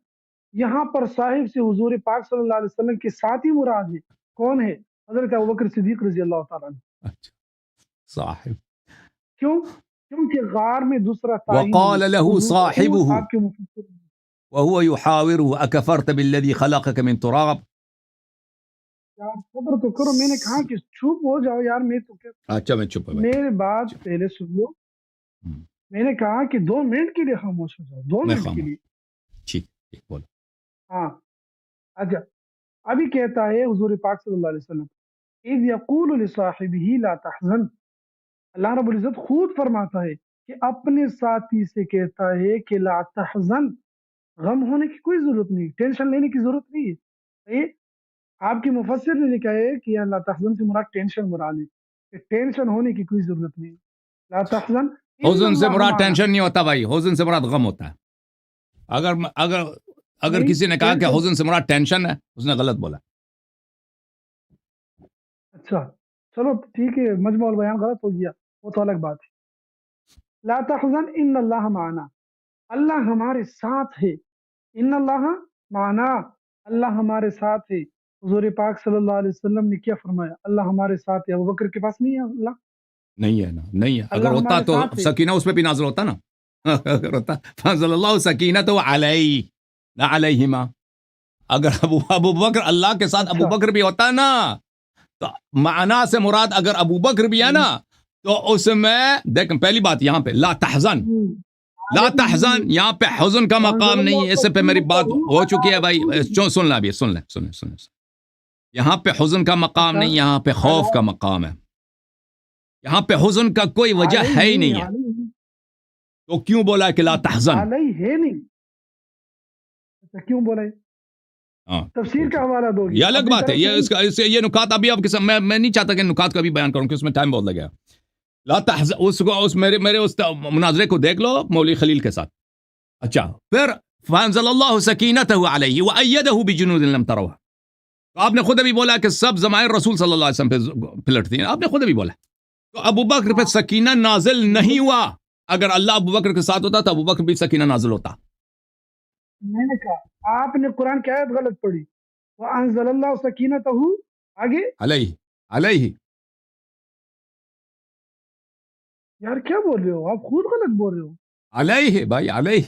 یہاں پر صاحب سے حضور پاک صلی اللہ علیہ وسلم کے ساتھی مراد ہے. کون ہے؟ حضرت ابوبکر صدیق رضی اللہ تعالیٰ عنہ. اچھا، صاحب. کیوں؟ کیونکہ غار میں دوسرا تعین وقال نہیں. له حضور خود صاحبه آپ کے مفسر وهو يحاوره أكفرت بالذي خلقك من تراب. یار صبر تو کرو. میں نے کہا کہ چپ ہو جاؤ یار. میں تو کیا، اچھا میں چپ ہے بھائی. میرے بات پہلے سن لو. میں نے کہا کہ 2 منٹ کے لیے خاموش ہو جاؤ، 2 میں منٹ کے خاموش. لیے. ٹھیک ٹھیک، بولو. ہاں اچھا. ابھی کہتا ہے حضور پاک صلی اللہ علیہ وسلم اذ یقول لصاحبہ لا تحزن، اللہ رب العزت خود فرماتا ہے کہ اپنے ساتھی سے کہتا ہے کہ لا تحزن، غم ہونے کی کوئی ضرورت نہیں، ٹینشن لینے کی ضرورت نہیں ہے. صحیح؟ آپ کے مفسر نے لکھا ہے کہ لا تحزن سے مراد ٹینشن مراد ہے، کہ ٹینشن ہونے کی کوئی ضرورت نہیں. لا تحزن ان حزن سے اللہ مراد معنا. ٹینشن نہیں ہوتا بھائی، حزن سے مراد غم ہوتا ہے. اگر اگر اگر نہیں کسی نے کہا کہ ٹینشن. حزن سے مراد ٹینشن ہے، اس نے غلط بولا. اچھا چلو ٹھیک ہے، مجموع البیان غلط ہو گیا، وہ تو الگ بات ہے. لا تحزن ان اللہ معنا، اللہ ہمارے ساتھ ہے. ان اللہ معنا، اللہ ہمارے ساتھ ہے. حضور پاک صلی اللہ علیہ وسلم نے کیا فرمایا؟ اللہ ہمارے ساتھ ہے. ابوبکر کے پاس نہیں ہے اللہ؟ نہیں ہے نا، نہیں ہے. اگر اللہ ہوتا ہمارے تو ساتھ ہے. سکینہ اس پہ بھی نازل ہوتا نا. اگر ہوتا فضل اللہ سکینت علیہ نہ علیہما. اگر ابو بکر اللہ کے ساتھ ابو اچھا بکر بھی ہوتا نا، تو معنی سے مراد اگر ابو بکر بھی ہے نا، تو اس میں دیکھ پہلی بات یہاں پہ لا تحزن، لا تحزن یہاں پہ حزن کا مقام نہیں ہے. اس سے پہ میری بات ہو چکی ہے بھائی، سن لیں ابھی، سن لیں. یہاں پہ حزن کا مقام نہیں، یہاں پہ خوف کا مقام ہے. یہاں پہ حزن کا کوئی وجہ ہے ہی نہیں ہے. تو کیوں بولا کہ لا تحزن؟ علیہ ہے نہیں. اچھا کیوں بولا ہے؟ ہاں تفسیر کا حوالہ دو گی یہ الگ اپنی بات ہے. طرف سے. یہ نکات ابھی اب میں نہیں چاہتا کہ نکات کا بھی بیان کروں کہ اس میں ٹائم بہت لگے گا. لا تحزن اس میرے اس مناظرے کو دیکھ لو مولوی خلیل کے ساتھ. اچھا پھر فانزل اللہ سکینتہ علیہ وایدہ بجنود لم تروها. تو آپ نے خود ابھی بولا کہ سب ضمائر رسول صلی اللہ علیہ وسلم پہ پلٹتی ہیں، آپ نے خود ابھی بولا. تو ابو بکر پہ سکینہ نازل نہیں ہوا. اگر اللہ ابو بکر کے ساتھ ہوتا تو ابو بکر بھی سکینہ نازل ہوتا. میں نے کہا آپ نے قرآن کی آیت غلط پڑھی. وانزل اللہ سکینتہ، آگے علیہ یار کیا بول رہے ہو آپ؟ خود غلط بول رہے ہو. علیہ بھائی علیہ.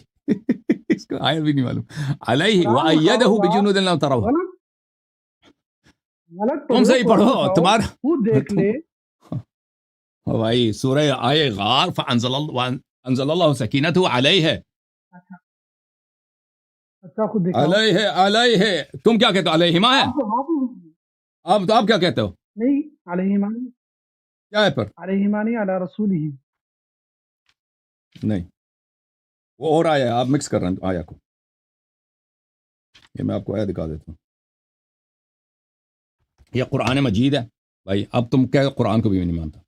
اس کو آیت بھی نہیں معلوم. علیہ وایدہ بجنود لم تروها. غلط تم صحیح پڑھو تمہارا خود دیکھ لے. بھائی سورہ آئے غار فانزل اللہ سکینتہ علیہ. اچھا خود دیکھا علیہ تم کیا کہتے ہو؟ علیہما ہے. آپ کیا کہتے ہو؟ نہیں علیہما نہیں، کیا ہے پر؟ علیہما نہیں، علی رسول ہی. نہیں وہ اور آیا ہے، آپ مکس کر رہے ہیں آیا کو. یہ میں آپ کو آیا دکھا دیتا ہوں. یہ قرآن مجید ہے بھائی. اب تم کیا قرآن کو بھی نہیں مانتا.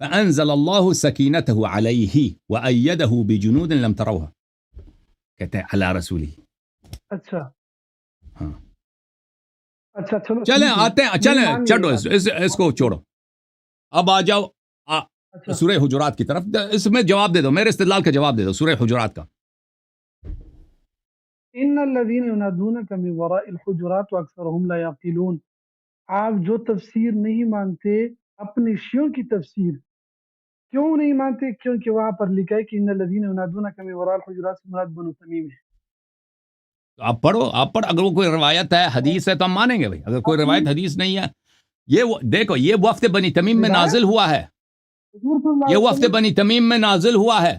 فانزل اللہ سکینتہ علیہ وایدہ بجنود لم تروها. کہتے ہیں علی رسول ہی. اچھا ہاں اچھا چلو چلیں آتے ہیں، چلیں چھوڑو اس کو چھوڑو. اب آ جاؤ سورہ حجرات کی طرف. اس میں جواب دے دو، میرے استدلال کا جواب دے دو سورہ حجرات کا. ان الذين ينادونك من وراء الحجرات واكثرهم لا يعقلون. آپ جو تفسیر نہیں مانتے اپنے شیعوں کی تفسیر، کیوں نہیں مانتے؟ کیونکہ وہاں پر لکھا ہے کہ ان الذين ينادونك من وراء الحجرات سے مراد بنو تمیم ہے. تو آپ پڑھو، اگر وہ کوئی روایت ہے، حدیث ہے تو ہم مانیں گے بھائی. اگر کوئی روایت حدیث نہیں ہے، دیکھو یہ وفد بنی تمیم میں نازل ہوا ہے، یہ وفد بنی تمیم میں نازل ہوا ہے،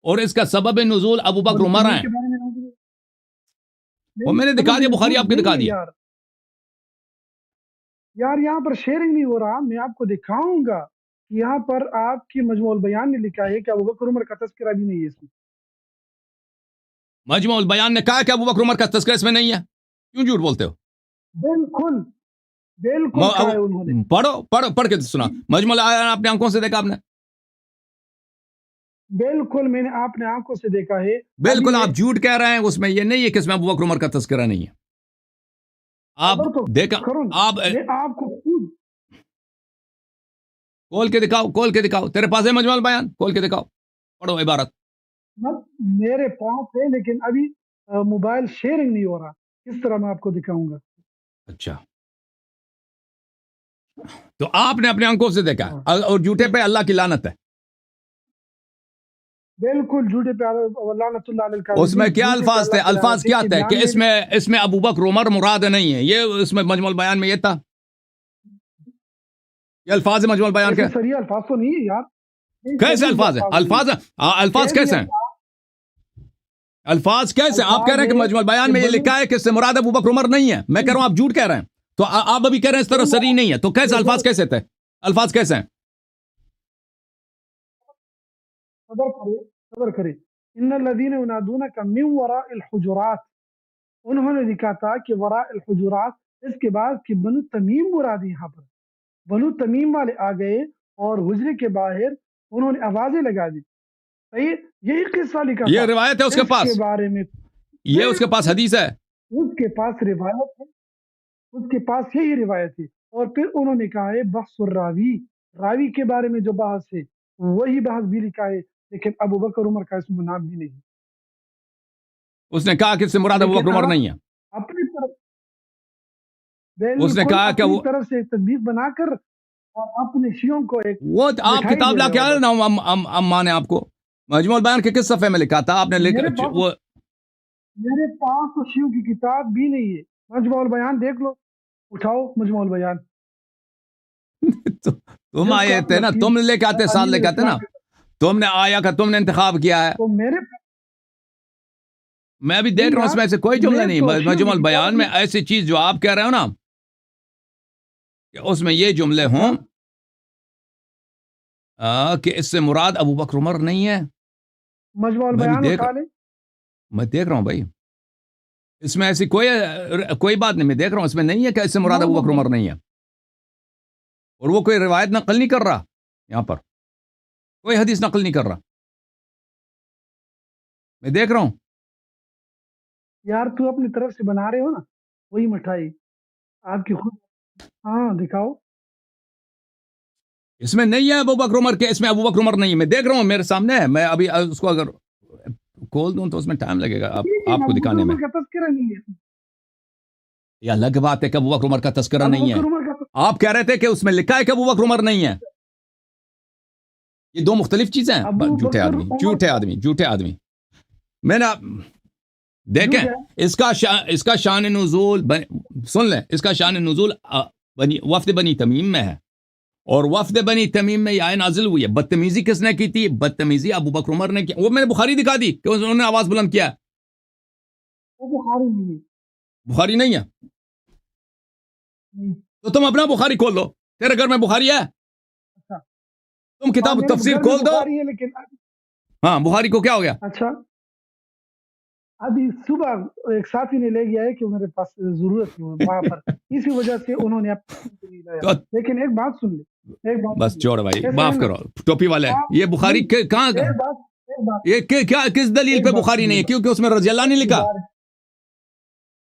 اور اس کا سبب نزول ابو بکر عمر ہیں. وہ میں نے دکھا دیا، بخاری آپ کے دکھا دیا. یار یہاں پر شیئرنگ نہیں ہو رہا، میں آپ کو دکھاؤں گا. یہاں پر آپ کی مجموع البیان نے لکھا ہے کہ ابو بکر عمر کا تذکرہ بھی نہیں ہے اس میں. مجموع البیان نے کہا کہ ابو بکر عمر کا تذکرہ اس میں نہیں ہے، کیوں جھوٹ بولتے ہو؟ بالکل بالکل کہا ہے انہوں نے. پڑھ کے سنا. مجموع البیان آپ نے آنکھوں سے دیکھا؟ آپ نے بالکل، میں نے آپ نے آنکھوں سے دیکھا ہے. بالکل آپ جھوٹ کہہ رہے ہیں، اس میں یہ نہیں ہے کہ اس میں ابو بکر عمر کا تذکرہ نہیں ہے. آپ دیکھا، آپ کو کھول کے دکھاؤ. تیرے پاس ہے مجموع البیان؟ کھول کے دکھاؤ، پڑھو عبارت. میرے پاس ہے لیکن ابھی موبائل شیئرنگ نہیں ہو رہا، کس طرح میں آپ کو دکھاؤں گا؟ اچھا، تو آپ نے اپنے آنکھوں سے دیکھا اور جھوٹے پہ اللہ کی لعنت ہے. بالکل جھوٹے پہ لعنت اللہ علیہ الکاذبین. اس میں کیا الفاظ تھے؟ الفاظ کیا تھے کہ اس میں ابو بکر عمر مراد نہیں ہے؟ یہ اس میں مجموع البیان میں یہ تھا، یہ الفاظ مجموع البیان کے صحیح الفاظ تو نہیں ہے یار. کیسے الفاظ ہیں؟ الفاظ کیسے ہیں؟ الفاظ کیسے؟ آپ کہہ رہے ہیں کہ مجموع البیان میں یہ لکھا ہے کہ اس سے مراد ابو بکر عمر نہیں ہے. میں کہہ رہا ہوں آپ جھوٹ کہہ رہے ہیں. تو آپ ابھی کہہ رہے ہیں اس طرح صریح نہیں ہے، تو کیسے الفاظ کیسے تھے؟ الفاظ کیسے ہیں؟ صبر کرے. ان الذين ينادونك من وراء الحجرات، انہوں نے لکھا تھا کہ وراء الحجرات، اس کے بعد کہ بنو تمیم مراد. یہاں پر بنو تمیم والے آ گئے اور حجرے کے باہر انہوں نے آوازیں لگا دی. صحیح، یہی قصہ لکھا. یہ روایت ہے اس کے پاس، کے بارے میں یہ اس کے پاس حدیث ہے، اس کے پاس روایت ہے، اس کے پاس یہی روایت ہے. اور پھر انہوں نے کہا ہے بحث الراوی، راوی کے بارے میں جو بحث ہے وہی بحث بھی لکھا ہے، لیکن ابو بکر عمر کا اس میں نام بھی نہیں. اس نے کہا کہ اس سے مراد ابو بکر عمر نہیں ہے. اپنی طرف اس نے کہا کہ وہ طرف سے تدبیر بنا کر اور اپنے شیعوں کو ایک وہ آپ کتاب لا کے آئے نا، ہم مانے آپ کو. مجموع البیان کے کس صفحے میں لکھا تھا آپ نے؟ وہ میرے پاس تو شیعوں کی کتاب بھی نہیں ہے. مجموع البیان دیکھ لو، اٹھاؤ مجموع البیان. تم آئے تھے نا، تم لے کے آتے، ساتھ لے کے آتے نا. تم نے آیا کہ تم نے انتخاب کیا ہے. تو میں بھی دیکھ رہا ہوں اس میں ایسے کوئی جملہ نہیں. مجموع البیان میں ایسی چیز جو آپ کہہ رہے ہو نا کہ اس میں یہ جملے ہوں کہ اس سے مراد ابو بکر عمر نہیں ہے. مجموع البیان اٹھا لیں. میں دیکھ رہا ہوں بھائی، اس میں ایسی کوئی بات نہیں. میں دیکھ رہا ہوں اس میں نہیں ہے کہ اس سے مراد ابو بکر عمر نہیں ہے. اور وہ کوئی روایت نقل نہیں کر رہا، یہاں پر کوئی حدیث نقل نہیں کر رہا. میں دیکھ رہا ہوں. یار تو اپنی طرف سے بنا رہے ہو نا وہی مٹھائی آپ کی خود. ہاں دکھاؤ. اس میں نہیں ہے ابو بکر عمر کے، اس میں ابو بکر عمر نہیں ہے. میں دیکھ رہا ہوں، میرے سامنے ہے. میں ابھی اس کو اگر کھول دوں تو اس میں ٹائم لگے گا آپ کو دکھانے میں. یہ الگ بات ہے کہ ابو بکر عمر کا تذکرہ نہیں ہے. آپ کہہ رہے تھے کہ اس میں لکھا ہے کہ ابو بکر عمر نہیں ہے. یہ دو مختلف چیزیں ہیں. جھوٹے آدمی. میں نے دیکھیں اس کا شان نزول سن لیں. اس کا شان نزول وفد بنی تمیم میں ہے، اور وفد بنی تمیم میں یہ آیت نازل ہوئی ہے. بدتمیزی کس نے کی تھی؟ بدتمیزی ابو بکر عمر نے کی. وہ میں نے بخاری دکھا دی کہ انہوں نے آواز بلند کیا. بخاری نہیں ہے تو تم اپنا بخاری کھول دو. تیرے گھر میں بخاری ہے؟ تم کتاب تفسیر کھول دو. ہاں بخاری کو کیا ہو گیا؟ اچھا ابھی صبح ایک ساتھی نے لے گیا ہے کہ میرے پاس ضرورت ہے وہاں پر، اسی وجہ سے انہوں نے لیکن ایک بات سن لے. بس چھوڑ بھائی، معاف کرو. ٹوپی والے یہ بخاری کہاں، یہ کس دلیل پہ بخاری نہیں ہے؟ کیونکہ اس میں رضی اللہ نہیں لکھا.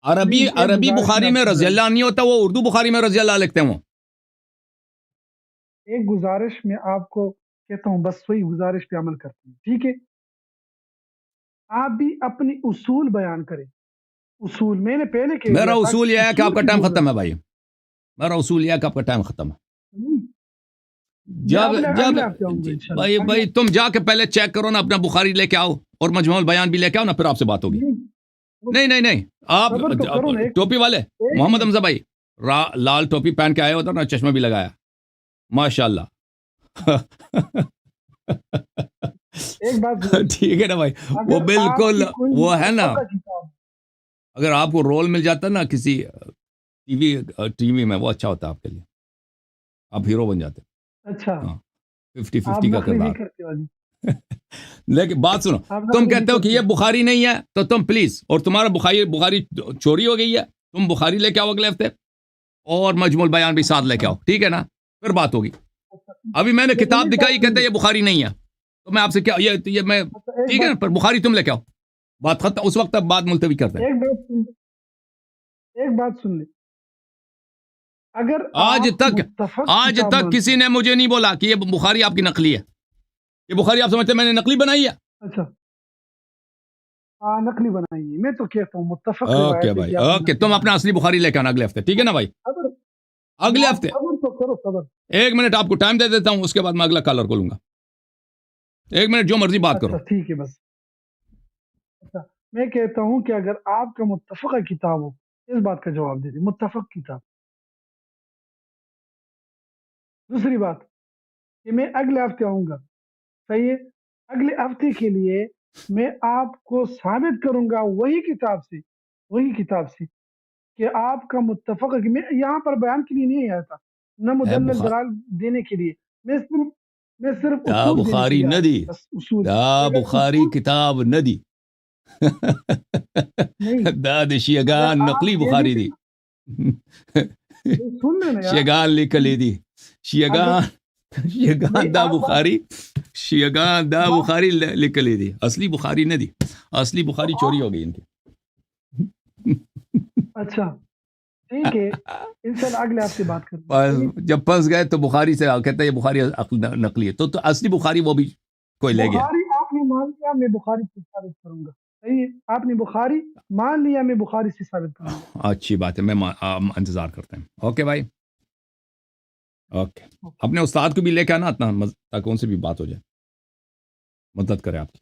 عربی بخاری میں رضی اللہ نہیں ہوتا، وہ اردو بخاری میں رضی اللہ لکھتے ہیں. ایک گزارش میں آپ کو کہتا ہوں، بس وہی گزارش پہ عمل کرتے ہیں، ٹھیک ہے؟ آپ بھی اپنی اصول بیان کریں. اصول میں نے پہلے کہ میرا اصول یہ ہے کہ آپ کا ٹائم ختم ہے بھائی. میرا اصول یہ ہے کہ آپ کا ٹائم ختم ہے. جب بھائی تم جا کے پہلے چیک کرو نا، اپنا بخاری لے کے آؤ اور مجموع البیان بھی لے کے آؤ نا، پھر آپ سے بات ہوگی. نہیں آپ صبر تو کرو نا، ٹوپی والے محمد حمزہ بھائی لال ٹوپی پہن کے آئے ہوتا نا، چشمہ بھی لگایا، ماشاء اللہ ایک بات سنو، ٹھیک ہے نا بھائی، وہ اگر آپ بالکل کی کوئی وہ ہے نا، متفقہ کتاب، اگر آپ کو رول مل جاتا نا کسی ٹی وی میں، وہ اچھا ہوتا ہے آپ کے لیے، آپ ہیرو بن جاتے. اچھا ہاں 50-50 آپ کا نقلی کردار. نہیں کرتے والی، لیکن بات سنو، آپ تم نقلی نہیں کہتے ہو کہ کرتے. یہ بخاری نہیں ہے تو تم پلیز، اور تمہارا بخاری چوری ہو گئی ہے، تم بخاری لے کے آؤ اگلے ہفتے، اور مجموع البیان بھی ساتھ لے کے آؤ، ٹھیک ہے نا، پھر بات ہوگی. اچھا، ابھی میں نے لیکن کتاب ایک دکھائی، بات سن کہتے لے، ہیں یہ بخاری نہیں ہے، تو میں آپ سے کیا یہ میں، اچھا ایک ٹھیک ہے نا، بات پر بخاری تم لے کے آؤ، بات ختم، اس وقت تک بات ملتوی کرتے ہیں. ایک بات سن لے، ایک بات سن لے، اگر آج آپ متفق کتاب تک مانتے کسی ہیں، نے مجھے نہیں بولا کہ یہ بخاری آپ کی نقلی ہے، یہ بخاری آپ سمجھتے ہیں میں نے نقلی بنائی ہے. اچھا ہاں نقلی بنائیے، میں تو کہتا ہوں متفق اوکے روایت ہے بھائی، کہ آپ نے اوکے، نقلی تم اپنا بنائی. اصلی بخاری لے کے آنا اگلے ہفتے، ٹھیک ہے نا بھائی، صبر، اگلے آپ ہفتے. صبر تو کرو، صبر. ایک منٹ آپ کو ٹائم دے دیتا ہوں، اس کے بعد میں اگلا کالر کو لوں گا. ایک منٹ، جو مرضی بات کرو. اچھا ٹھیک ہے بس. اچھا میں کہتا ہوں کہ اگر آپ کا متفقہ کتاب ہو، اس بات کا جواب دے دیں، متفق کتاب. دوسری بات کہ میں اگلے ہفتے آؤں گا، صحیح ہے، اگلے ہفتے کے لیے میں آپ کو ثابت کروں گا وہی کتاب سے کہ آپ کا متفق ہے. کہ میں یہاں پر بیان کے لیے نہیں آیا تھا، نہ اے مدلل بخاری، دلال دینے کے لیے، میں صرف دا اصول دینے کے بخاری لیے نہ آیا دی، تھا، بس اصول. دا اگر بخاری اصول کتاب نہ دی. نہیں، دا اگر شیگان نقلی آپ دے بخاری دیتے دی. نا، سن لینا یار. شیگان لکھ دی، اگر نہیں شیگان دا آپ بات بخاری، شیگان دا بات بخاری لکھ دی، اصلی بخاری نہ دی، اصلی تو بخاری آپ، چوری ہو گئی ان کی. اچھا ٹھیک ہے، انشاءاللہ اگلے ہفتے بات کریں گے، پر صحیح ہے. جب پھنس گئے تو بخاری سے کہتے ہیں یہ بخاری نقلی ہے، تو اصلی بخاری وہ بھی کوئی لے گیا. بخاری آپ نے مان لیا، میں بخاری سے ثابت کروں گا، صحیح ہے، آپ نے بخاری مان لیا، میں بخاری سے ثابت کروں گا. اچھی بات ہے، انتظار کرتے ہیں. اوکے بھائی، اوکے. اپنے استاد کو بھی لے کے آنا اتنا تاکہ ان سے بھی بات ہو جائے، مدد کرے آپ کی.